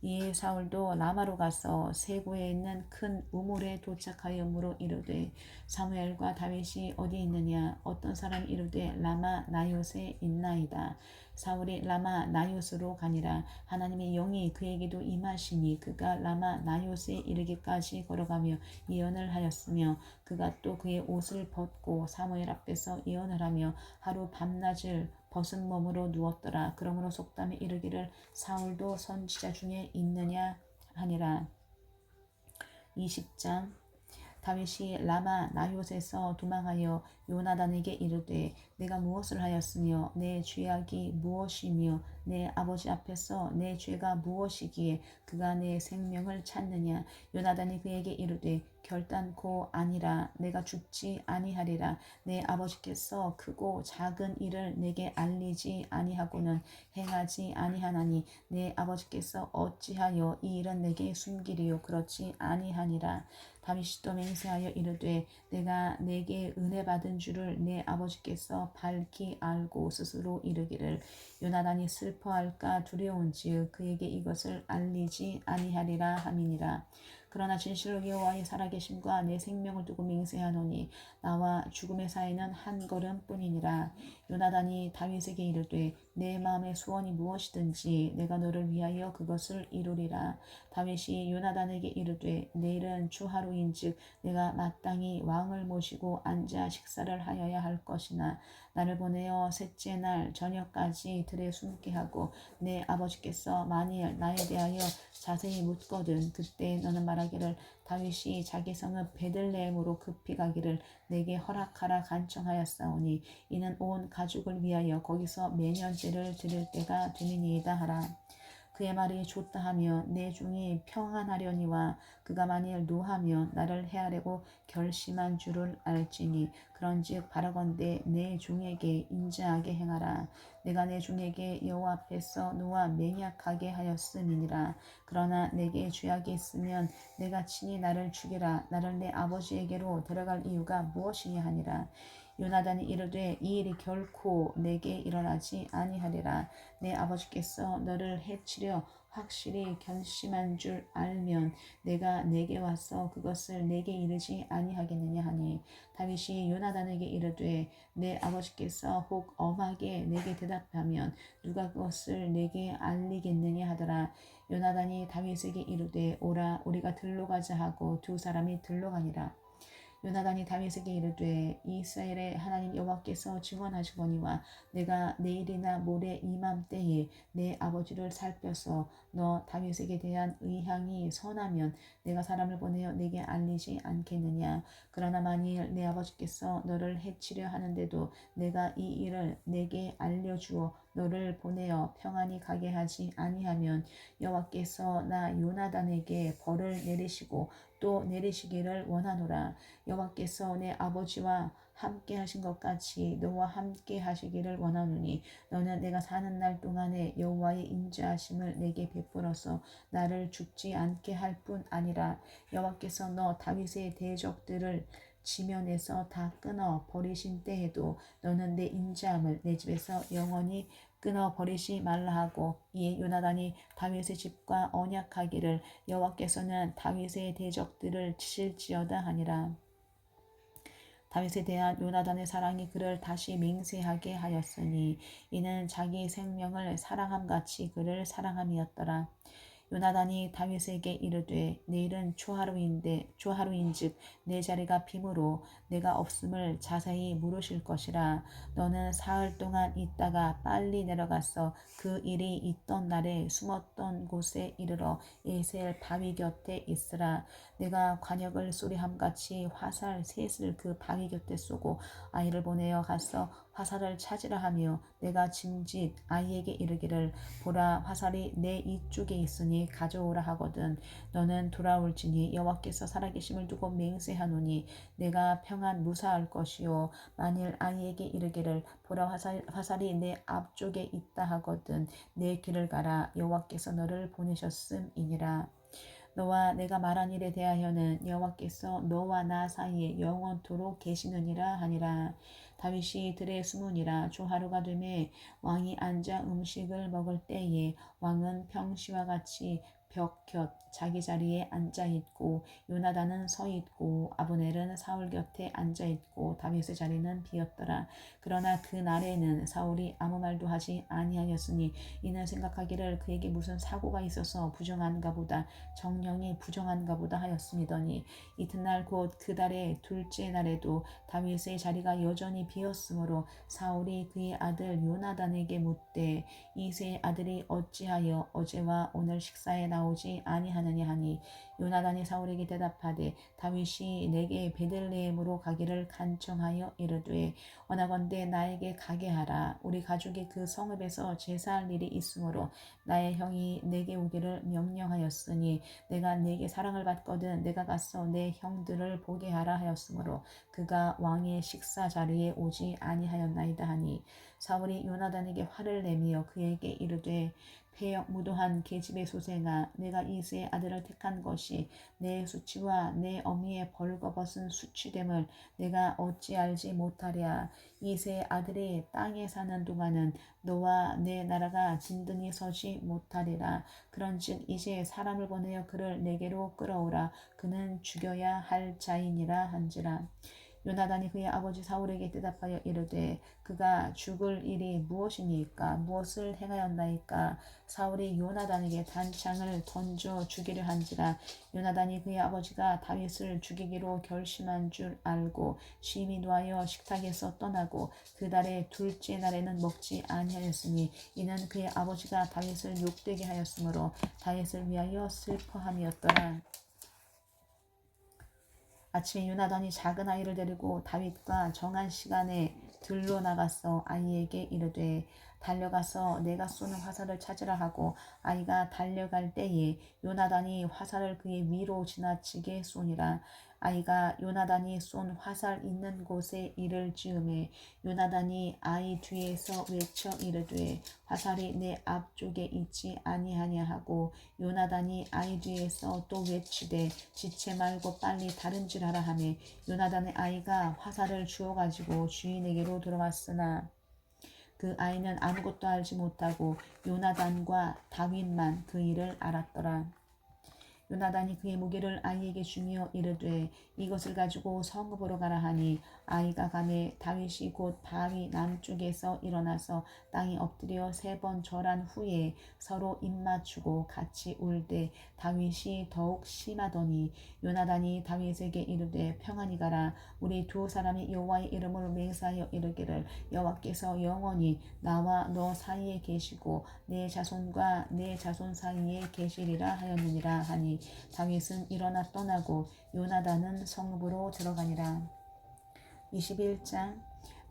이에 사울도 라마로 가서 세구에 있는 큰 우물에 도착하여 이르되 사무엘과 다윗이 어디 있느냐. 어떤 사람이 이르되 라마 나요세 있나이다. 사울이 라마 나요스로 가니라. 하나님의 영이 그에게도 임하시니 그가 라마 나요스에 이르기까지 걸어가며 예언을 하였으며 그가 또 그의 옷을 벗고 사무엘 앞에서 예언을 하며 하루 밤낮을 벗은 몸으로 누웠더라. 그러므로 속담에 이르기를 사울도 선지자 중에 있느냐 하니라. 20장. 다윗이 라마 나요스에서 도망하여 요나단에게 이르되 내가 무엇을 하였으며 내 죄악이 무엇이며 내 아버지 앞에서 내 죄가 무엇이기에 그가 내 생명을 찾느냐. 요나단이 그에게 이르되 결단코 아니라. 내가 죽지 아니하리라. 내 아버지께서 크고 작은 일을 내게 알리지 아니하고는 행하지 아니하나니 내 아버지께서 어찌하여 이 일은 내게 숨기리요. 그렇지 아니하니라. 다윗이 또 맹세하여 이르되 내가 내게 은혜 받은 줄을 내 아버지께서 밝히 알고 스스로 이르기를 요나단이 슬퍼할까 두려운지여 그에게 이것을 알리지 아니하리라 함이니라. 그러나 진실로 여호와의 살아계심과 내 생명을 두고 맹세하노니 나와 죽음의 사이는 한 걸음뿐이니라. 요나단이 다윗에게 이르되 내 마음의 소원이 무엇이든지 내가 너를 위하여 그것을 이루리라. 다윗이 요나단에게 이르되 내일은 주하루인즉 내가 마땅히 왕을 모시고 앉아 식사를 하여야 할 것이나 나를 보내어 셋째 날 저녁까지 들에 숨게 하고 내 아버지께서 만일 나에 대하여 자세히 묻거든 그때 너는 말하기를 다윗이 자기 성읍 베들레헴으로 급히 가기를 내게 허락하라 간청하였사오니 이는 온 가족을 위하여 거기서 매년제를 드릴 때가 됨이니이다 하라. 그의 말이 좋다 하며 내 중이 평안하려니와 그가 만일 노하며 나를 해하려고 결심한 줄을 알지니 그런즉 바라건대 내 중에게 인자하게 행하라. 내가 내 중에게 여호와 앞에서 노아 맹약하게 하였음이니라. 그러나 내게 죄악이 있으면 내가 친히 나를 죽이라. 나를 내 아버지에게로 데려갈 이유가 무엇이냐 하니라. 요나단이 이르되 이 일이 결코 내게 일어나지 아니하리라. 내 아버지께서 너를 해치려 확실히 결심한 줄 알면 내가 내게 와서 그것을 내게 이르지 아니하겠느냐 하니 다윗이 요나단에게 이르되 내 아버지께서 혹 엄하게 내게 대답하면 누가 그것을 내게 알리겠느냐 하더라. 요나단이 다윗에게 이르되 오라 우리가 들로 가자 하고 두 사람이 들로 가니라. 요나단이 다윗에게 이르되 이스라엘의 하나님 여호와께서 증언하시거니와 내가 내일이나 모레 이맘때에 내 아버지를 살펴서 너 다윗에게 대한 의향이 선하면 내가 사람을 보내어 내게 알리지 않겠느냐. 그러나 만일 내 아버지께서 너를 해치려 하는데도 내가 이 일을 내게 알려주어 너를 보내어 평안히 가게 하지 아니하면 여호와께서 나 요나단에게 벌을 내리시고 또 내리시기를 원하노라. 여호와께서 내 아버지와 함께 하신 것 같이 너와 함께 하시기를 원하노니 너는 내가 사는 날 동안에 여호와의 인자하심을 내게 베풀어서 나를 죽지 않게 할 뿐 아니라 여호와께서 너 다윗의 대적들을 지면에서 다 끊어 버리신 때에도 너는 내 인자함을 내 집에서 영원히 끊어 버리지 말라 하고 이에 요나단이 다윗의 집과 언약하기를 여호와께서는 다윗의 대적들을 치실지어다 하니라. 다윗에 대한 요나단의 사랑이 그를 다시 맹세하게 하였으니 이는 자기 생명을 사랑함같이 그를 사랑함이었더라. 요나단이 다윗에게 이르되 내일은 초하루인즉 내 자리가 빔으로 내가 없음을 자세히 물으실 것이라. 너는 사흘 동안 있다가 빨리 내려가서 그 일이 있던 날에 숨었던 곳에 이르러 에셀 바위 곁에 있으라. 내가 관역을 쏘리함같이 화살 셋을 그 바위 곁에 쏘고 아이를 보내어 가서 화살을 찾으라 하며 내가 짐짓 아이에게 이르기를 보라 화살이 내 이쪽에 있으니 가져오라 하거든 너는 돌아올지니 여호와께서 살아계심을 두고 맹세하노니 내가 평안 무사할 것이요 만일 아이에게 이르기를 보라 화살이 내 앞쪽에 있다 하거든 내 길을 가라 여호와께서 너를 보내셨음이니라. 너와 내가 말한 일에 대하여는 여호와께서 너와 나 사이에 영원토록 계시느니라 하니라. 다윗이 들에 숨으니라. 조하루가 되매 왕이 앉아 음식을 먹을 때에 왕은 평시와 같이 벽곁 자기 자리에 앉아 있고 요나단은 서 있고 아브넬은 사울 곁에 앉아 있고 다윗의 자리는 비었더라. 그러나 그 날에는 사울이 아무 말도 하지 아니하였으니 이는 생각하기를 그에게 무슨 사고가 있어서 부정한가 보다 정령이 부정한가 보다 하였음이더니 이튿날 곧 그 달의 둘째 날에도 다윗의 자리가 여전히 비었으므로 사울이 그의 아들 요나단에게 묻되 이새의 아들이 어찌하여 어제와 오늘 식사에 나오지 아니하느냐 하니 요나단이 사울에게 대답하되 다윗이 내게 베들레헴으로 가기를 간청하여 이르되 원하건대 나에게 가게 하라. 우리 가족이 그 성읍에서 제사할 일이 있으므로 나의 형이 내게 오기를 명령하였으니 내가 내게 사랑을 받거든 내가 가서 내 형들을 보게 하라 하였으므로 그가 왕의 식사 자리에 오지 아니하였나이다 하니 사울이 요나단에게 화를 내며 그에게 이르되 패역무도한 계집의 소생아 내가 이새의 아들을 택한 것이 내 수치와 내 어미의 벌거벗은 수치됨을 내가 어찌 알지 못하랴. 이새의 아들이 땅에 사는 동안은 너와 내 나라가 진든히 서지 못하리라. 그런즉 이제 사람을 보내어 그를 내게로 끌어오라. 그는 죽여야 할 자이니라 한지라. 요나단이 그의 아버지 사울에게 대답하여 이르되 그가 죽을 일이 무엇이니까 무엇을 행하였나이까. 사울이 요나단에게 단창을 던져 죽이려 한지라. 요나단이 그의 아버지가 다윗을 죽이기로 결심한 줄 알고 심히 노하여 식탁에서 떠나고 그 달의 둘째 날에는 먹지 아니하였으니 이는 그의 아버지가 다윗을 욕되게 하였으므로 다윗을 위하여 슬퍼함이었더라. 아침에 요나단이 작은 아이를 데리고 다윗과 정한 시간에 들로 나가서 아이에게 이르되 달려가서 내가 쏘는 화살을 찾으라 하고 아이가 달려갈 때에 요나단이 화살을 그의 위로 지나치게 쏘니라. 아이가 요나단이 쏜 화살 있는 곳에 이를 찌음에 요나단이 아이 뒤에서 외쳐 이르되 화살이 내 앞쪽에 있지 아니하냐 하고 요나단이 아이 뒤에서 또 외치되 지체 말고 빨리 다른 질 하라 하매 요나단의 아이가 화살을 주워 가지고 주인에게로 들어왔으나 그 아이는 아무것도 알지 못하고 요나단과 다윗만 그 일을 알았더라. 요나단이 그의 무기를 아이에게 주며 이르되 이것을 가지고 성읍으로 가라 하니 아이가 가매 다윗이 곧 바위 남쪽에서 일어나서 땅에 엎드려 3번 절한 후에 서로 입맞추고 같이 울되 다윗이 더욱 심하더니 요나단이 다윗에게 이르되 평안히 가라. 우리 두 사람이 여호와의 이름으로 맹세하여 이르기를 여호와께서 영원히 나와 너 사이에 계시고 내 자손과 내 자손 사이에 계시리라 하였느니라 하니 다윗은 일어나 떠나고 요나단은 성읍으로 들어가니라. 21장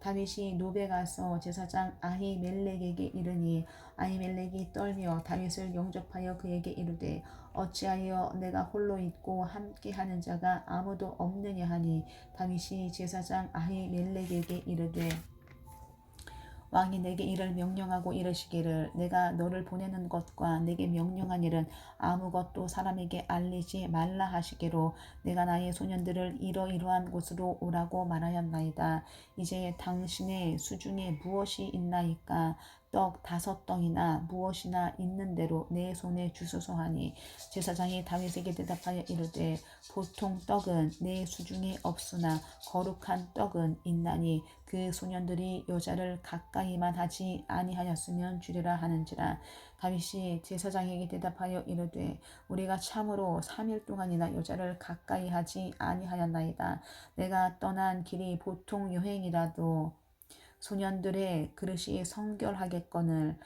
다윗이 노베 가서 제사장 아히멜렉에게 이르니 아히멜렉이 떨며 다윗을 영접하여 그에게 이르되 어찌하여 내가 홀로 있고 함께하는 자가 아무도 없느냐 하니 다윗이 제사장 아히멜렉에게 이르되 왕이 내게 이를 명령하고 이르시기를 내가 너를 보내는 것과 내게 명령한 일은 아무것도 사람에게 알리지 말라 하시기로 내가 나의 소년들을 이러이러한 곳으로 오라고 말하였나이다. 이제 당신의 수중에 무엇이 있나이까. 떡 5덩이나 무엇이나 있는 대로 내 손에 주소서 하니 제사장이 다윗에게 대답하여 이르되 보통 떡은 내 수중에 없으나 거룩한 떡은 있나니 그 소년들이 여자를 가까이만 하지 아니하였으면 주리라 하는지라. 다윗이 제사장에게 대답하여 이르되 우리가 참으로 3일 동안이나 여자를 가까이 하지 아니하였나이다. 내가 떠난 길이 보통 여행이라도 소년들의 그릇이 성결하겠거늘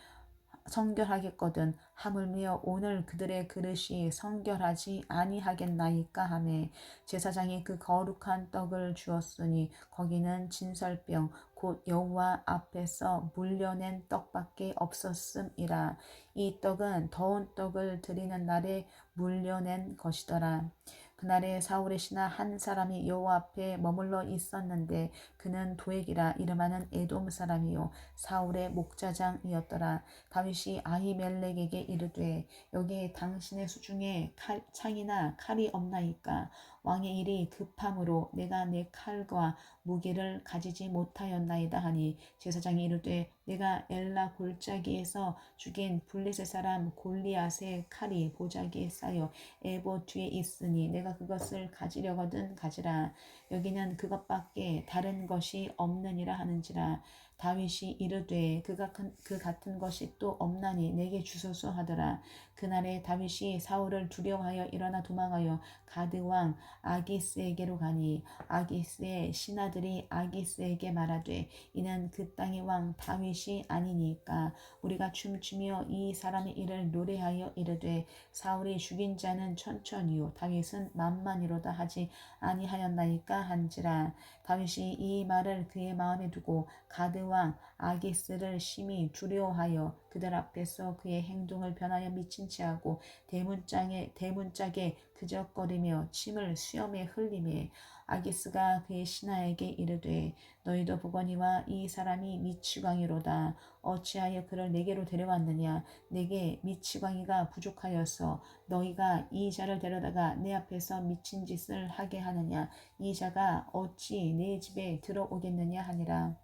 성결하겠거든 하물며 오늘 그들의 그릇이 성결하지 아니하겠나이까 하매 제사장이 그 거룩한 떡을 주었으니 거기는 진설병 곧 여호와 앞에서 물려낸 떡밖에 없었음이라. 이 떡은 더운 떡을 드리는 날에 물려낸 것이더라. 그날에 사울의 신하 한 사람이 여호와 앞에 머물러 있었는데 그는 도액이라 이름하는 에돔 사람이요 사울의 목자장이었더라. 다윗이 아히멜렉에게 이르되 여기 당신의 수중에 창이나 칼이 없나이까. 왕의 일이 급함으로 내가 내 칼과 무기를 가지지 못하였나이다 하니 제사장이 이르되 내가 엘라 골짜기에서 죽인 블레셋 사람 골리앗의 칼이 보자기에 쌓여 에봇 뒤에 있으니 내가 그것을 가지려거든 가지라. 여기는 그것밖에 다른 것이 없느니라 하는지라. 다윗이 이르되 그 같은 것이 또 없나니 내게 주소서 하더라. 그날에 다윗이 사울을 두려워하여 일어나 도망하여 가드 왕 아기스에게로 가니 아기스의 신하들이 아기스에게 말하되 이는 그 땅의 왕 다윗이 아니니까 우리가 춤추며 이 사람의 일을 노래하여 이르되 사울이 죽인 자는 천천히요 다윗은 만만이로다 하지 아니하였나이까 한지라. 다윗이 이 말을 그의 마음에 두고 가드 왕 아기스를 심히 두려워하여 그들 앞에서 그의 행동을 변하여 미친 채하고 대문짝에 그적거리며 침을 수염에 흘리매 아기스가 그의 신하에게 이르되 너희도 보거니와 이 사람이 미치광이로다. 어찌하여 그를 내게로 데려왔느냐. 내게 미치광이가 부족하여서 너희가 이 자를 데려다가 내 앞에서 미친 짓을 하게 하느냐. 이 자가 어찌 내 집에 들어오겠느냐 하니라.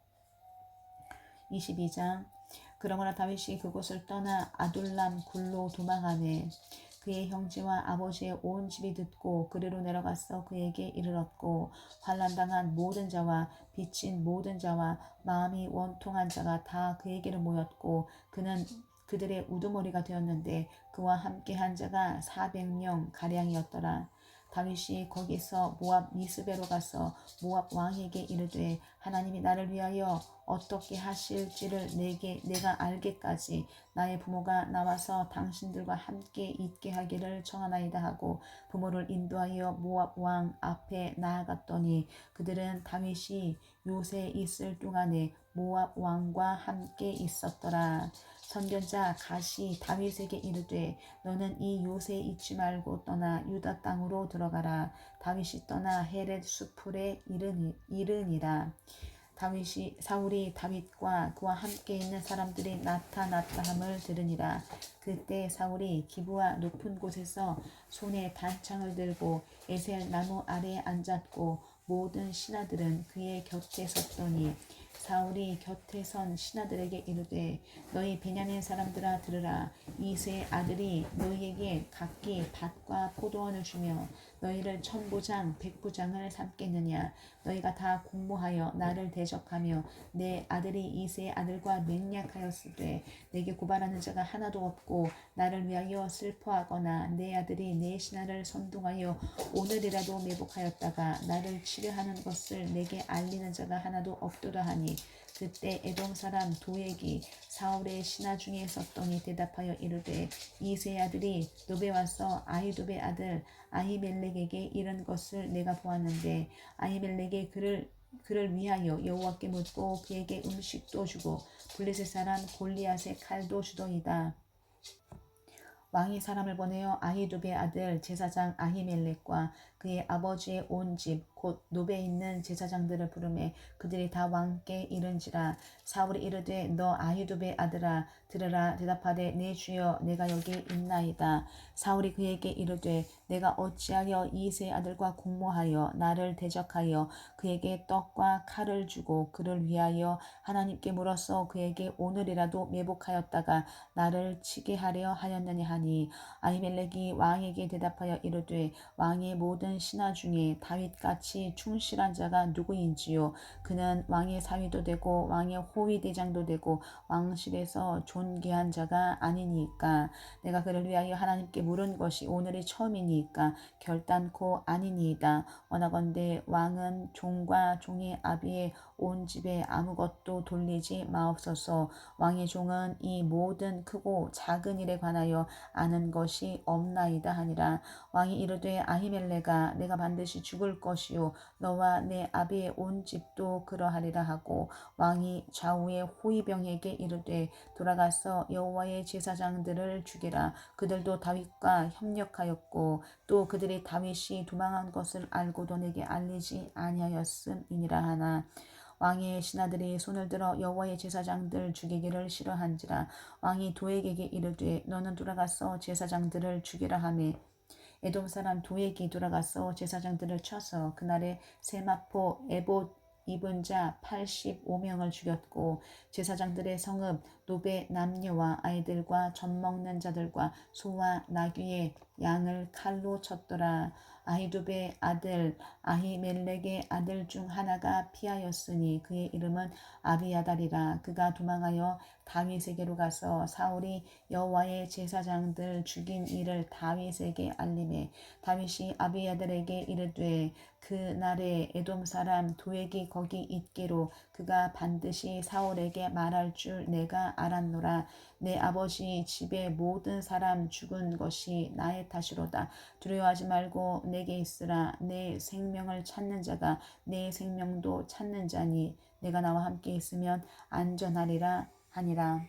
22장. 그러므로 다윗이 그곳을 떠나 아둘람 굴로 도망하매 그의 형제와 아버지의 온 집이 듣고 그리로 내려가서 그에게 이르렀고 환난당한 모든 자와 빚진 모든 자와 마음이 원통한 자가 다 그에게로 모였고 그는 그들의 우두머리가 되었는데 그와 함께한 자가 400명 가량이었더라. 다윗이 거기서 모압 미스베로 가서 모압 왕에게 이르되 하나님이 나를 위하여 어떻게 하실지를 내가 알기까지 나의 부모가 나와서 당신들과 함께 있게 하기를 청하나이다 하고 부모를 인도하여 모압 왕 앞에 나아갔더니 그들은 다윗이 요새 있을 동안에 모압 왕과 함께 있었더라. 선견자 갓이 다윗에게 이르되 너는 이 요새에 있지 말고 떠나 유다 땅으로 들어가라. 다윗이 떠나 헤렛 수풀에 이르니라. 사울이 다윗과 그와 함께 있는 사람들이 나타났다 함을 들으니라. 그때 사울이 기브와 높은 곳에서 손에 단창을 들고 에셀 나무 아래에 앉았고 모든 신하들은 그의 곁에 섰더니 사울이 곁에 선 신하들에게 이르되 너희 베냐민 사람들아 들으라. 이새의 아들이 너희에게 각기 밭과 포도원을 주며 너희를 천부장 백부장을 삼겠느냐. 너희가 다 공모하여 나를 대적하며 내 아들이 이새의 아들과 맹약하였으되 내게 고발하는 자가 하나도 없고 나를 위하여 슬퍼하거나 내 아들이 내 신하를 선동하여 오늘이라도 매복하였다가 나를 치려하는 것을 내게 알리는 자가 하나도 없도다 하니 그때 에돔 사람 도액이 사울의 신하 중에 섰더니 대답하여 이르되 이새의 아들이 노베 와서 아히도베 아들 아히멜렉에게 이른 것을 내가 보았는데 아히멜렉이 그를 위하여 여호와께 묻고 그에게 음식도 주고 블레셋 사람 골리앗의 칼도 주더이다. 왕이 사람을 보내어 아히두베 아들 제사장 아히멜렉과 그의 아버지의 온 집 곧 노베에 있는 제사장들을 부르매 그들이 다 왕께 이른지라. 사울이 이르되 너 아히두베 아들아 들으라. 대답하되 내 주여 내가 여기 있나이다. 사울이 그에게 이르되 내가 어찌하여 이새의 아들과 공모하여 나를 대적하여 그에게 떡과 칼을 주고 그를 위하여 하나님께 물어서 그에게 오늘이라도 매복하였다가 나를 치게 하려 하였느냐 하니 아히멜렉이 왕에게 대답하여 이르되 왕의 모든 신하 중에 다윗같이 충실한 자가 누구인지요. 그는 왕의 사위도 되고 왕의 호위대장도 되고 왕실에서 존귀한 자가 아니니까. 내가 그를 위하여 하나님께 물은 것이 오늘이 처음이니까 결단코 아니니이다. 원하건대 왕은 종과 종의 아비의 온 집에 아무것도 돌리지 마옵소서. 왕의 종은 이 모든 크고 작은 일에 관하여 아는 것이 없나이다 하니라. 왕이 이르되 아히멜레가 내가 반드시 죽을 것이요 너와 내 아비의 온 집도 그러하리라 하고 왕이 좌우의 호위병에게 이르되 돌아가서 여호와의 제사장들을 죽이라. 그들도 다윗과 협력하였고 또 그들이 다윗이 도망한 것을 알고도 내게 알리지 아니하였음이니라 하나 왕의 신하들이 손을 들어 여호와의 제사장들 죽이기를 싫어한지라. 왕이 도액에게 이르되 너는 돌아가서 제사장들을 죽이라 하매 에돔 사람 도액이 돌아가서 제사장들을 쳐서 그날에 세마포 에봇 입은 자 85명을 죽였고 제사장들의 성읍 노베 남녀와 아이들과 젖 먹는 자들과 소와 나귀의 양을 칼로 쳤더라. 아히두베의 아들 아히멜렉의 아들 중 하나가 피하였으니 그의 이름은 아비아달이라. 그가 도망하여 다윗에게로 가서 사울이 여호와의 제사장들 죽인 일을 다윗에게 알림해 다윗이 아비아달에게 이르되 그 날에 에돔 사람 도액이 거기 있기로 그가 반드시 사울에게 말할 줄 내가 알았노라. 내 아버지 집의 모든 사람 죽은 것이 나의 탓이로다. 두려워하지 말고 내게 있으라. 내 생명을 찾는 자가 내 생명도 찾는 자니 내가 나와 함께 있으면 안전하리라 하니라.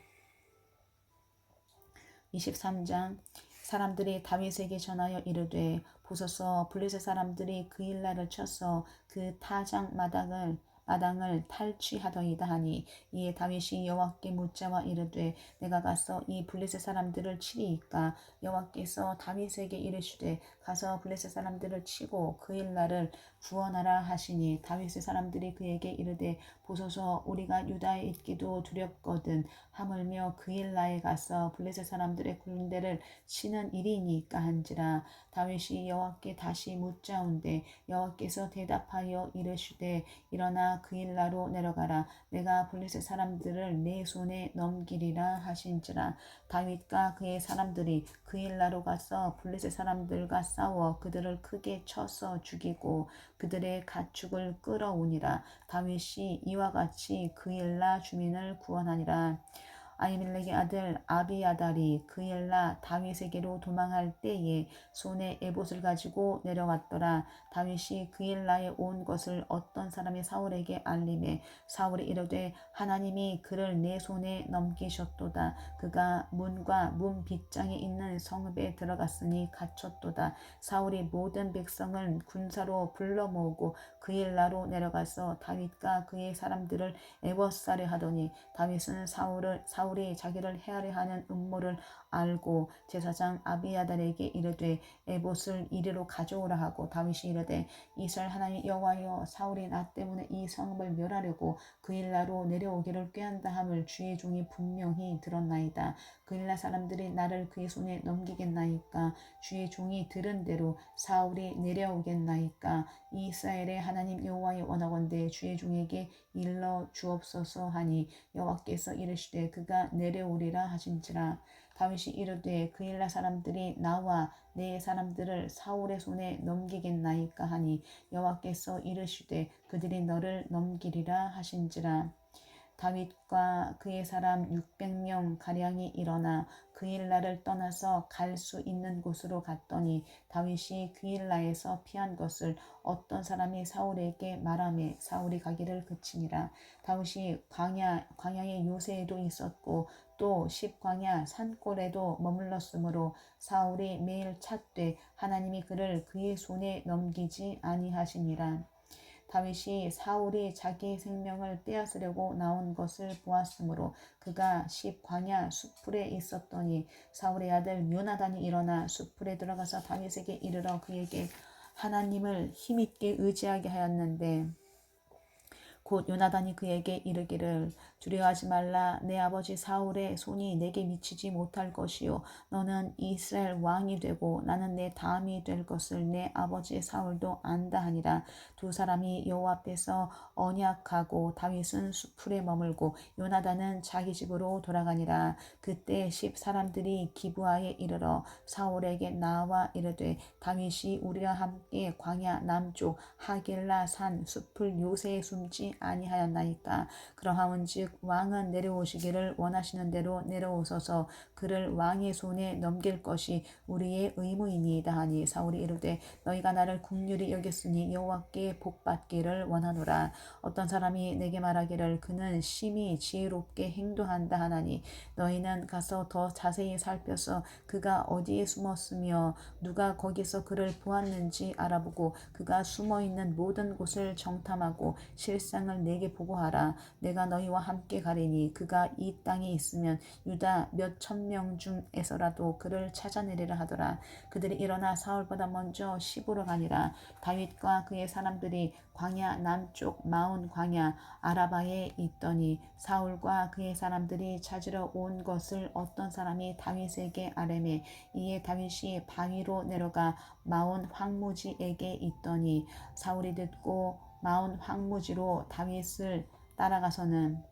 23장 사람들이 다윗에게 전하여 이르되 보소서 블레셋 사람들이 그 일날을 쳐서 그 타작 마당을 탈취하더이다 하니 이에 다윗이 여호와께 묻자와 이르되 내가 가서 이 블레셋 사람들을 치리이까. 여호와께서 다윗에게 이르시되 가서 블레셋 사람들을 치고 그 일날을 구원하라 하시니 다윗의 사람들이 그에게 이르되 보소서 우리가 유다에 있기도 두렵거든 하물며 그 일날에 가서 블레셋 사람들의 군대를 치는 일이니까 한지라. 다윗이 여호와께 다시 묻자온대 여호와께서 대답하여 이르시되 일어나 그 일나로 내려가라. 내가 블레셋 사람들을 내 손에 넘기리라 하신지라. 다윗과 그의 사람들이 그 일나로 가서 블레셋 사람들과 싸워 그들을 크게 쳐서 죽이고 그들의 가축을 끌어오니라. 다윗이 이와 같이 그 일나 주민을 구원하니라. 아히멜렉의 아들 아비아달이 그 일나 다윗에게로 도망할 때에 손에 에봇을 가지고 내려왔더라. 다윗이 그 일나에 온 것을 어떤 사람이 사울에게 알림해 사울이 이르되 하나님이 그를 내 손에 넘기셨도다. 그가 문과 문 빗장에 있는 성읍에 들어갔으니 갇혔도다. 사울이 모든 백성을 군사로 불러 모으고 그 일나로 내려가서 다윗과 그의 사람들을 에워싸려 하더니 다윗은 사울이 자기를 해하려 하는 음모를 알고 제사장 아비아달에게 이르되 에봇을 이리로 가져오라 하고 다윗이 이르되 이스라엘 하나님 여호와여 사울이 나 때문에 이 성읍을 멸하려고 그 일나로 내려오기를 꾀한다 함을 주의 종이 분명히 들었나이다. 그 일나 사람들이 나를 그의 손에 넘기겠나이까. 주의 종이 들은 대로 사울이 내려오겠나이까. 이스라엘의 하나님 여호와의 원하건대 주의 종에게 일러 주옵소서 하니 여호와께서 이르시되 그가 내려오리라 하신지라. 다윗이 이르되 그 일나 사람들이 나와 내 사람들을 사울의 손에 넘기겠나이까 하니 여호와께서 이르시되 그들이 너를 넘기리라 하신지라. 다윗과 그의 사람 600명 가량이 일어나 그 일날을 떠나서 갈 수 있는 곳으로 갔더니 다윗이 그 일나에서 피한 것을 어떤 사람이 사울에게 말하매 사울이 가기를 그치니라. 다윗이 광야의 요새에도 있었고 또 십광야 산골에도 머물렀으므로 사울이 매일 찾되 하나님이 그를 그의 손에 넘기지 아니하시니라. 다윗이 사울이 자기 생명을 빼앗으려고 나온 것을 보았으므로 그가 십광야 숫풀에 있었더니 사울의 아들 요나단이 일어나 숫풀에 들어가서 다윗에게 이르러 그에게 하나님을 힘있게 의지하게 하였는데 곧 요나단이 그에게 이르기를 두려워하지 말라. 내 아버지 사울의 손이 내게 미치지 못할 것이요 너는 이스라엘 왕이 되고 나는 내 다음이 될 것을 내 아버지 사울도 안다 하니라. 두 사람이 여호와 앞에서 언약하고 다윗은 숲풀에 머물고 요나단은 자기 집으로 돌아가니라. 그때 10 사람들이 기브아에 이르러 사울에게 나와 이르되 다윗이 우리와 함께 광야 남쪽 하길라 산 숲풀 요새에 숨지 아니하였나이까. 그러하온즉 왕은 내려오시기를 원하시는 대로 내려오소서. 그를 왕의 손에 넘길 것이 우리의 의무이니이다 하니 사울이 이르되 너희가 나를 긍휼히 여겼으니 여호와께 복받기를 원하노라. 어떤 사람이 내게 말하기를 그는 심히 지혜롭게 행동한다 하나니 너희는 가서 더 자세히 살펴서 그가 어디에 숨었으며 누가 거기서 그를 보았는지 알아보고 그가 숨어있는 모든 곳을 정탐하고 실상을 내게 보고하라. 내가 너희와 함께 가리니 그가 이 땅에 있으면 유다 몇 천 명 중에서라도 그를 찾아내리라 하더라. 그들이 일어나 사울보다 먼저 시부로 가니라. 다윗과 그의 사람들이 광야 남쪽 마온 광야 아라바에 있더니 사울과 그의 사람들이 찾으러 온 것을 어떤 사람이 다윗에게 아뢰매 이에 다윗이 바위로 내려가 마온 황무지에게 있더니 사울이 듣고 마온 황무지로 다윗을 따라가서는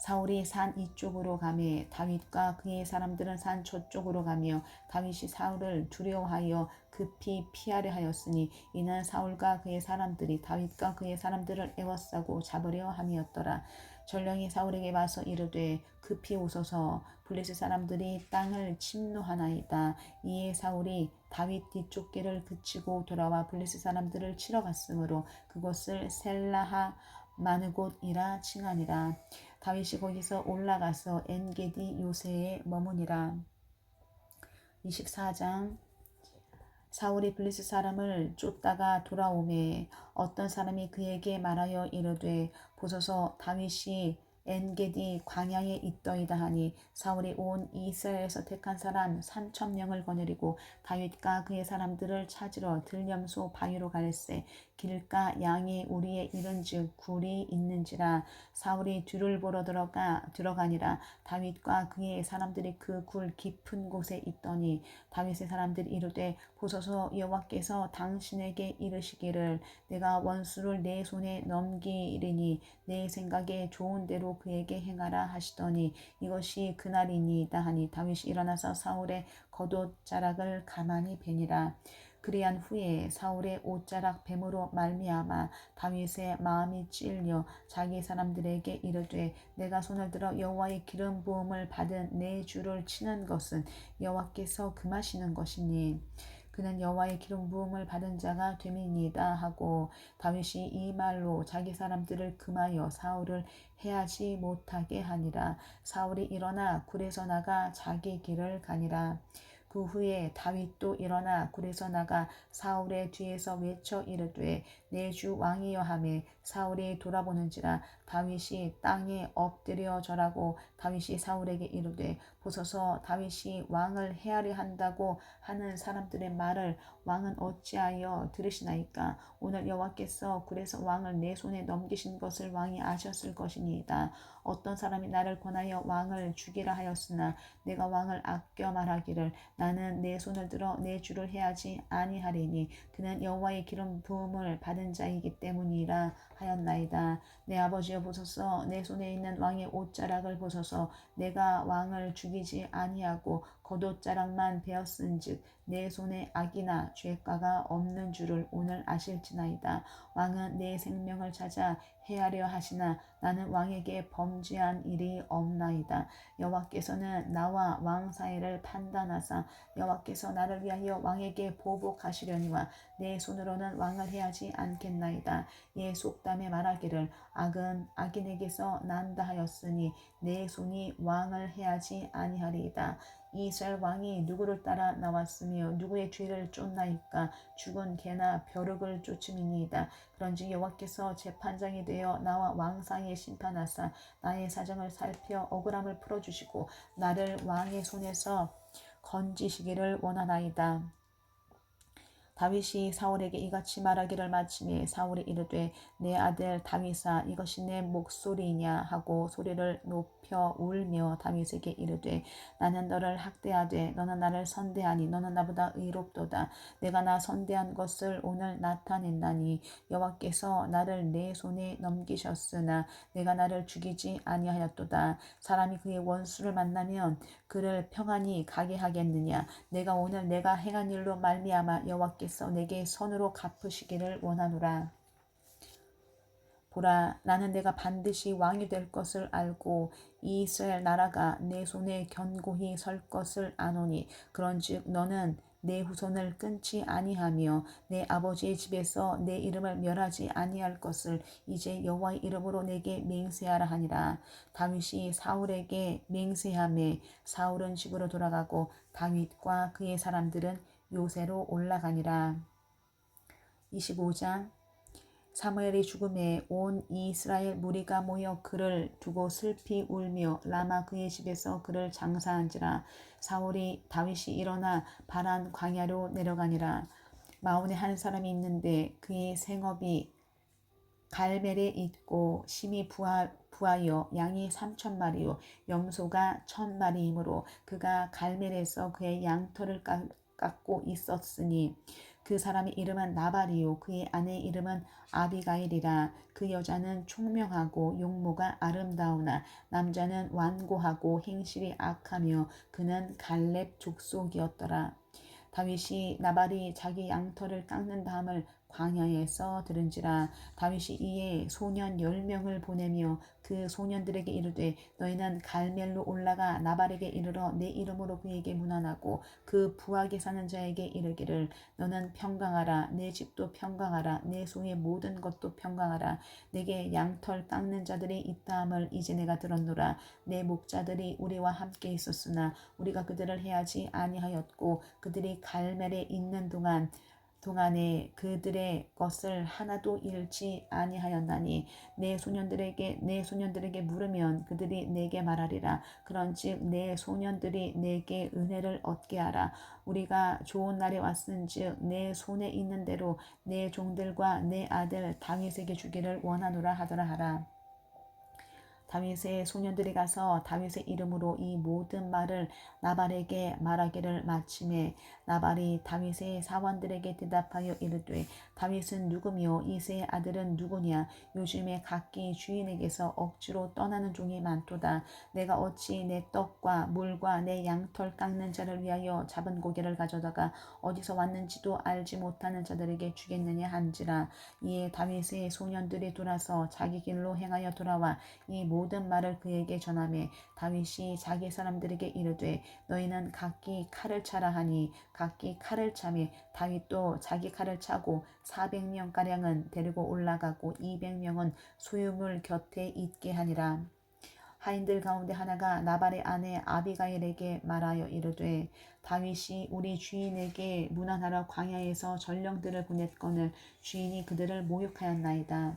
사울이 산 이쪽으로 가매 다윗과 그의 사람들은 산 저쪽으로 가며 다윗이 사울을 두려워하여 급히 피하려 하였으니 이는 사울과 그의 사람들이 다윗과 그의 사람들을 에워싸고 잡으려 함이었더라. 전령이 사울에게 와서 이르되 급히 오소서 블레셋 사람들이 땅을 침노하나이다. 이에 사울이 다윗 뒤쪽 길을 그치고 돌아와 블레셋 사람들을 치러 갔으므로 그곳을 셀라하 마느곳이라 칭하니라. 다윗이 거기서 올라가서 엔게디 요새에 머무니라. 24장. 사울이 블레셋 사람을 쫓다가 돌아오매 어떤 사람이 그에게 말하여 이르되 보소서 다윗이 엔게디 광야에 있더이다 하니 사울이 온 이스라엘에서 택한 사람 3,000명을 거느리고 다윗과 그의 사람들을 찾으러 들염소 바위로 갈새 길가 양의 우리에 이른즉 굴이 있는지라. 사울이 뒤를 보러 들어가니라. 다윗과 그의 사람들이 그 굴 깊은 곳에 있더니 다윗의 사람들이 이르되 보소서 여호와께서 당신에게 이르시기를 내가 원수를 내 손에 넘기리니 내 생각에 좋은 대로 그에게 행하라 하시더니 이것이 그날이니이다 하니 다윗이 일어나서 사울의 겉옷자락을 가만히 베니라. 그리한 후에 사울의 옷자락 뱀으로 말미암아 다윗의 마음이 찔려 자기 사람들에게 이르되 내가 손을 들어 여호와의 기름 부음을 받은 내 주를 치는 것은 여호와께서 금하시는 것이니 그는 여호와의 기름 부음을 받은 자가 됨이니이다 하고 다윗이 이 말로 자기 사람들을 금하여 사울을 해하지 못하게 하니라. 사울이 일어나 굴에서 나가 자기 길을 가니라. 그 후에 다윗도 일어나 굴에서 나가 사울의 뒤에서 외쳐 이르되 내 주 왕이여 하매 사울이 돌아보는지라 다윗이 땅에 엎드려 절하고 다윗이 사울에게 이르되 보소서 다윗이 왕을 해하려 한다고 하는 사람들의 말을 왕은 어찌하여 들으시나이까. 오늘 여호와께서 굴에서 왕을 내 손에 넘기신 것을 왕이 아셨을 것이니이다. 어떤 사람이 나를 권하여 왕을 죽이라 하였으나 내가 왕을 아껴 말하기를 나는 내 손을 들어 내 주를 해하지 아니하리니 그는 여호와의 기름 부음을 받은 자이기 때문이라 하였나이다. 내 아버지여 보소서 내 손에 있는 왕의 옷자락을 보소서 내가 왕을 죽이지 아니하고 겉옷자락만 베었은즉 내 손에 악이나 죄가가 없는 줄을 오늘 아실지나이다. 왕은 내 생명을 찾아 해하려 하시나 나는 왕에게 범죄한 일이 없나이다. 여호와께서는 나와 왕 사이를 판단하사 여호와께서 나를 위하여 왕에게 보복하시려니와 내 손으로는 왕을 해하지 않겠나이다. 예 속담에 말하기를 악은 악인에게서 난다 하였으니 내 손이 왕을 해하지 아니하리이다. 이스라엘 왕이 누구를 따라 나왔으며 누구의 죄를 쫓나이까. 죽은 개나 벼룩을 쫓음이니이다. 그런즉 여호와께서 재판장이 되어 나와 왕 사이에 심판하사 나의 사정을 살펴 억울함을 풀어주시고 나를 왕의 손에서 건지시기를 원하나이다. 다윗이 사울에게 이같이 말하기를 마침에 사울이 이르되 내 아들 다윗아 이것이 내 목소리냐 하고 소리를 높여 울며 다윗에게 이르되 나는 너를 학대하되 너는 나를 선대하니 너는 나보다 의롭도다. 내가 나 선대한 것을 오늘 나타낸다니 여호와께서 나를 내 손에 넘기셨으나 내가 나를 죽이지 아니하였도다. 사람이 그의 원수를 만나면 그를 평안히 가게 하겠느냐. 내가 오늘 내가 행한 일로 말미암아 여호와께서 내게 선으로 갚으시기를 원하노라. 보라, 나는 내가 반드시 왕이 될 것을 알고 이 이스라엘 나라가 내 손에 견고히 설 것을 아노니 그런즉 너는 내 후손을 끊지 아니하며 내 아버지의 집에서 내 이름을 멸하지 아니할 것을 이제 여호와의 이름으로 내게 맹세하라 하니라. 다윗이 사울에게 맹세하매 사울은 집으로 돌아가고 다윗과 그의 사람들은 요새로 올라가니라. 25장. 사무엘이 죽음에 온 이스라엘 무리가 모여 그를 두고 슬피 울며 라마 그의 집에서 그를 장사한지라. 사울이 다윗이 일어나 바란 광야로 내려가니라. 마온에 한 사람이 있는데 그의 생업이 갈멜에 있고 심히 부하여 양이 3,000마리요 염소가 1,000마리이므로 그가 갈멜에서 그의 양털을 깎고 있었으니 그 사람의 이름은 나발이요 그의 아내의 이름은 아비가일이라. 그 여자는 총명하고 용모가 아름다우나 남자는 완고하고 행실이 악하며 그는 갈렙 족속이었더라. 다윗이 나발이 자기 양털을 깎는 다음을 광야에서 들은지라. 다윗이 이에 소년 10명을 보내며 그 소년들에게 이르되 너희는 갈멜로 올라가 나발에게 이르러 내 이름으로 그에게 문안하고 그 부하게 사는 자에게 이르기를 너는 평강하라. 내 집도 평강하라. 내 소의 모든 것도 평강하라. 내게 양털 깎는 자들이 있다함을 이제 내가 들었노라. 내 목자들이 우리와 함께 있었으나 우리가 그들을 해하지 아니하였고 그들이 갈멜에 있는 동안에 그들의 것을 하나도 잃지 아니하였나니 내 소년들에게 물으면 그들이 내게 말하리라. 그런즉 내 소년들이 내게 은혜를 얻게 하라. 우리가 좋은 날에 왔은즉 내 손에 있는 대로 내 종들과 내 아들 다윗에게 주기를 원하노라 하더라 하라. 다윗의 소년들이 가서 다윗의 이름으로 이 모든 말을 나발에게 말하기를 마침에 나발이 다윗의 사원들에게 대답하여 이르되 다윗은 누구며 이새의 아들은 누구냐. 요즘에 각기 주인에게서 억지로 떠나는 종이 많도다. 내가 어찌 내 떡과 물과 내 양털 깎는 자를 위하여 잡은 고기를 가져다가 어디서 왔는지도 알지 못하는 자들에게 주겠느냐 한지라. 이에 다윗의 소년들이 돌아서 자기 길로 행하여 돌아와 이 모든 말을 그에게 전하매 다윗이 자기 사람들에게 이르되 너희는 각기 칼을 차라 하니 각기 칼을 차매 다윗도 자기 칼을 차고 400명가량은 데리고 올라가고 200명은 소유물 곁에 있게 하니라. 하인들 가운데 하나가 나발의 아내 아비가일에게 말하여 이르되 다윗이 우리 주인에게 문안하러 광야에서 전령들을 보냈거늘 주인이 그들을 모욕하였나이다.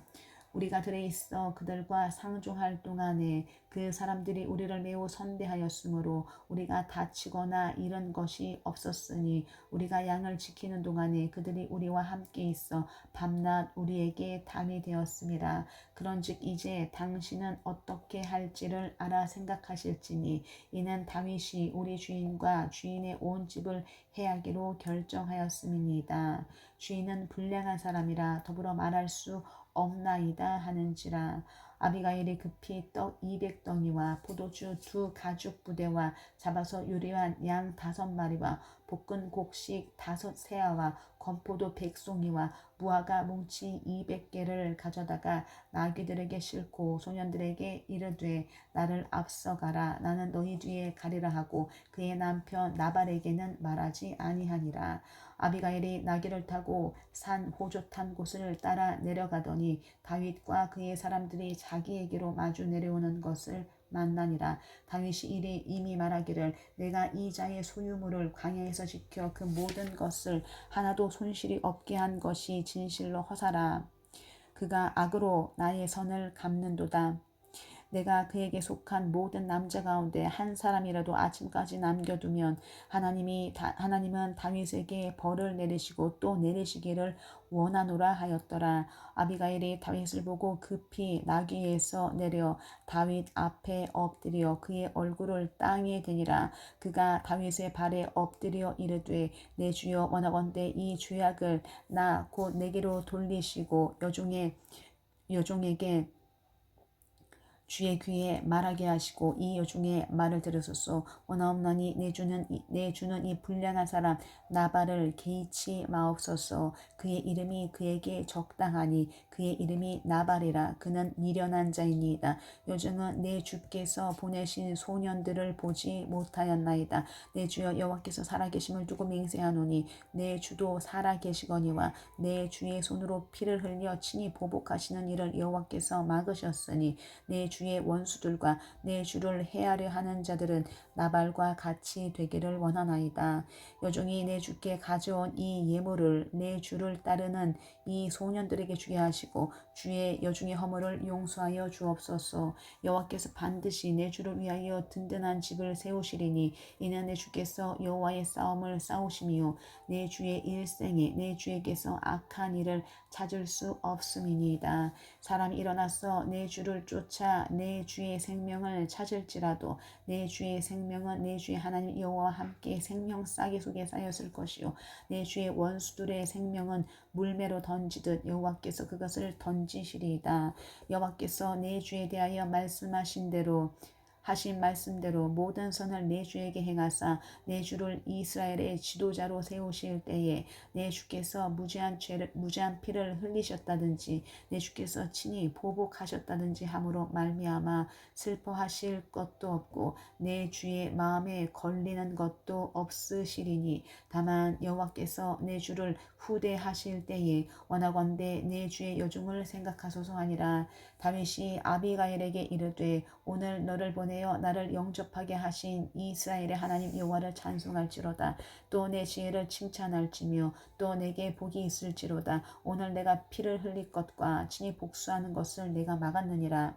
우리가 들에 있어 그들과 상종할 동안에 그 사람들이 우리를 매우 선대하였으므로 우리가 다치거나 잃은 것이 없었으니 우리가 양을 지키는 동안에 그들이 우리와 함께 있어 밤낮 우리에게 담이 되었습니다. 그런즉 이제 당신은 어떻게 할지를 알아 생각하실지니 이는 다윗이 우리 주인과 주인의 온 집을 해하기로 결정하였음이니이다. 주인은 불량한 사람이라 더불어 말할 수 없나이다 하는지라. 아비가일이 급히 떡 200덩이와 포도주 2가죽 부대와 잡아서 요리한 양 5마리와 볶은 곡식 5세아와 건포도 100송이와 무화과 뭉치 200개를 가져다가 나귀들에게 싣고 소년들에게 이르되 나를 앞서가라. 나는 너희 뒤에 가리라 하고 그의 남편 나발에게는 말하지 아니하니라. 아비가일이 나귀를 타고 산 호젓한 곳을 따라 내려가더니 다윗과 그의 사람들이 자기에게로 마주 내려오는 것을 만나니라. 다윗이 이미 말하기를 내가 이 자의 소유물을 광야에서 지켜 그 모든 것을 하나도 손실이 없게 한 것이 진실로 허사라. 그가 악으로 나의 선을 갚는도다. 내가 그에게 속한 모든 남자 가운데 한 사람이라도 아침까지 남겨두면 하나님은 다윗에게 벌을 내리시고 또 내리시기를 원하노라 하였더라. 아비가일이 다윗을 보고 급히 나귀에서 내려 다윗 앞에 엎드려 그의 얼굴을 땅에 대니라. 그가 다윗의 발에 엎드려 이르되 내 주여 원하건대 이 죄악을 나 곧 내게로 돌리시고 여종에게 주의 귀에 말하게 하시고 이 여중에 말을 들으소서. 원하옵나니 내 주는 이 불량한 사람 나발을 개의치 마옵소서. 그의 이름이 그에게 적당하니 그의 이름이 나발이라. 그는 미련한 자이니이다. 요즘은 내 주께서 보내신 소년들을 보지 못하였나이다. 내 주여 여호와께서 살아계심을 두고 맹세하노니 내 주도 살아계시거니와 내 주의 손으로 피를 흘려 친히 보복하시는 일을 여호와께서 막으셨으니 내 주의 원수들과 내 주를 해하려 하는 자들은 나발과 같이 되기를 원하나이다. 여종이 내 주께 가져온 이 예물을 내 주를 따르는 이 소년들에게 주게 하시고 주의 여종의 허물을 용서하여 주옵소서. 여호와께서 반드시 내 주를 위하여 든든한 집을 세우시리니 이는 내 주께서 여호와의 싸움을 싸우심이요 내 주의 일생에 내 주에게서 악한 일을 찾을 수 없음이니이다. 사람이 일어나서 내 주를 쫓아 내 주의 생명을 찾을지라도 내 주의 생명은 내 주의 하나님 여호와와 함께 생명 싸개 속에 쌓였을 것이요 내 주의 원수들의 생명은 물매로 던지듯 여호와께서 그것을 던지시리이다. 여호와께서 내 주에 대하여 말씀하신 대로 하신 말씀대로 모든 선을 내 주에게 행하사 내 주를 이스라엘의 지도자로 세우실 때에 내 주께서 무죄한 피를 흘리셨다든지 내 주께서 친히 보복하셨다든지 함으로 말미암아 슬퍼하실 것도 없고 내 주의 마음에 걸리는 것도 없으시리니 다만 여호와께서 내 주를 후대하실 때에 원하건대 내 주의 여종을 생각하소서 하니라. 다윗이 아비가일에게 이르되 오늘 너를 보내어 나를 영접하게 하신 이스라엘의 하나님 여호와를 찬송할지로다. 또 내 지혜를 칭찬할지며 또 내게 복이 있을지로다. 오늘 내가 피를 흘릴 것과 친히 복수하는 것을 내가 막았느니라.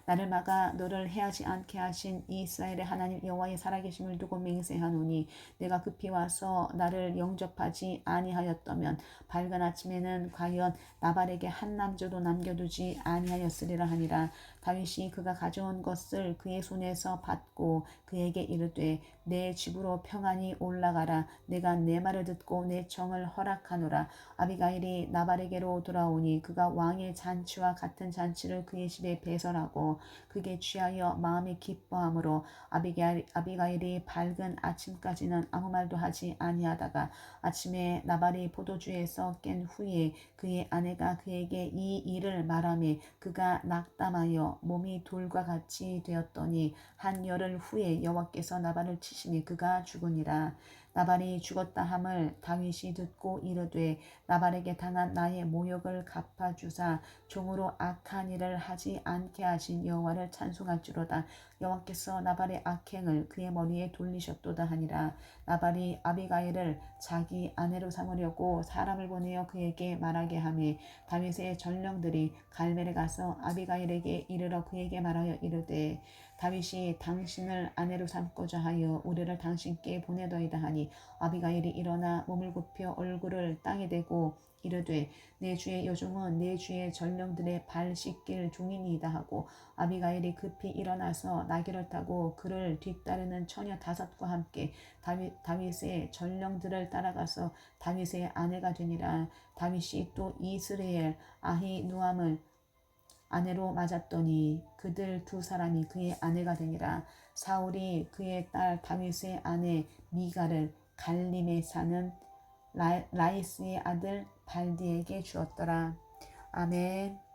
나를 막아 너를 해하지 않게 하신 이스라엘의 하나님 여호와의 살아계심을 두고 맹세하노니 내가 급히 와서 나를 영접하지 아니하였다면 밝은 아침에는 과연 나발에게 한 남자도 남겨두지 아니하였으리라 하니라. 다윗이 그가 가져온 것을 그의 손에서 받고 그에게 이르되 내 집으로 평안히 올라가라. 내가 내 말을 듣고 내 청을 허락하노라. 아비가일이 나발에게로 돌아오니 그가 왕의 잔치와 같은 잔치를 그의 집에 배설하고 그게 취하여 마음에 기뻐함으로 아비가일이 밝은 아침까지는 아무 말도 하지 아니하다가 아침에 나발이 포도주에서 깬 후에 그의 아내가 그에게 이 일을 말하며 그가 낙담하여 몸이 돌과 같이 되었더니 한 열흘 후에 여호와께서 나발을 치시니 그가 죽으니라. 나발이 죽었다 함을 다윗이 듣고 이르되 나발에게 당한 나의 모욕을 갚아주사 종으로 악한 일을 하지 않게 하신 여호와를 찬송할지로다. 여호와께서 나발의 악행을 그의 머리에 돌리셨도다 하니라. 나발이 아비가일을 자기 아내로 삼으려고 사람을 보내어 그에게 말하게 하며 다윗의 전령들이 갈멜에 가서 아비가일에게 이르러 그에게 말하여 이르되 다윗이 당신을 아내로 삼고자 하여 우리를 당신께 보내더이다 하니 아비가일이 일어나 몸을 굽혀 얼굴을 땅에 대고 이르되 내 주의 여종은 내 주의 전령들의 발 씻길 종이니이다 하고 아비가일이 급히 일어나서 나귀를 타고 그를 뒤따르는 처녀 5과 함께 다윗의 전령들을 따라가서 다윗의 아내가 되니라. 다윗이 또 이스라엘 아히누암을 아내로 맞았더니 그들 2사람이 그의 아내가 되니라. 사울이 그의 딸 다윗의 아내 미갈을 갈림에 사는 라이스의 아들 발디에게 주었더라. 아멘.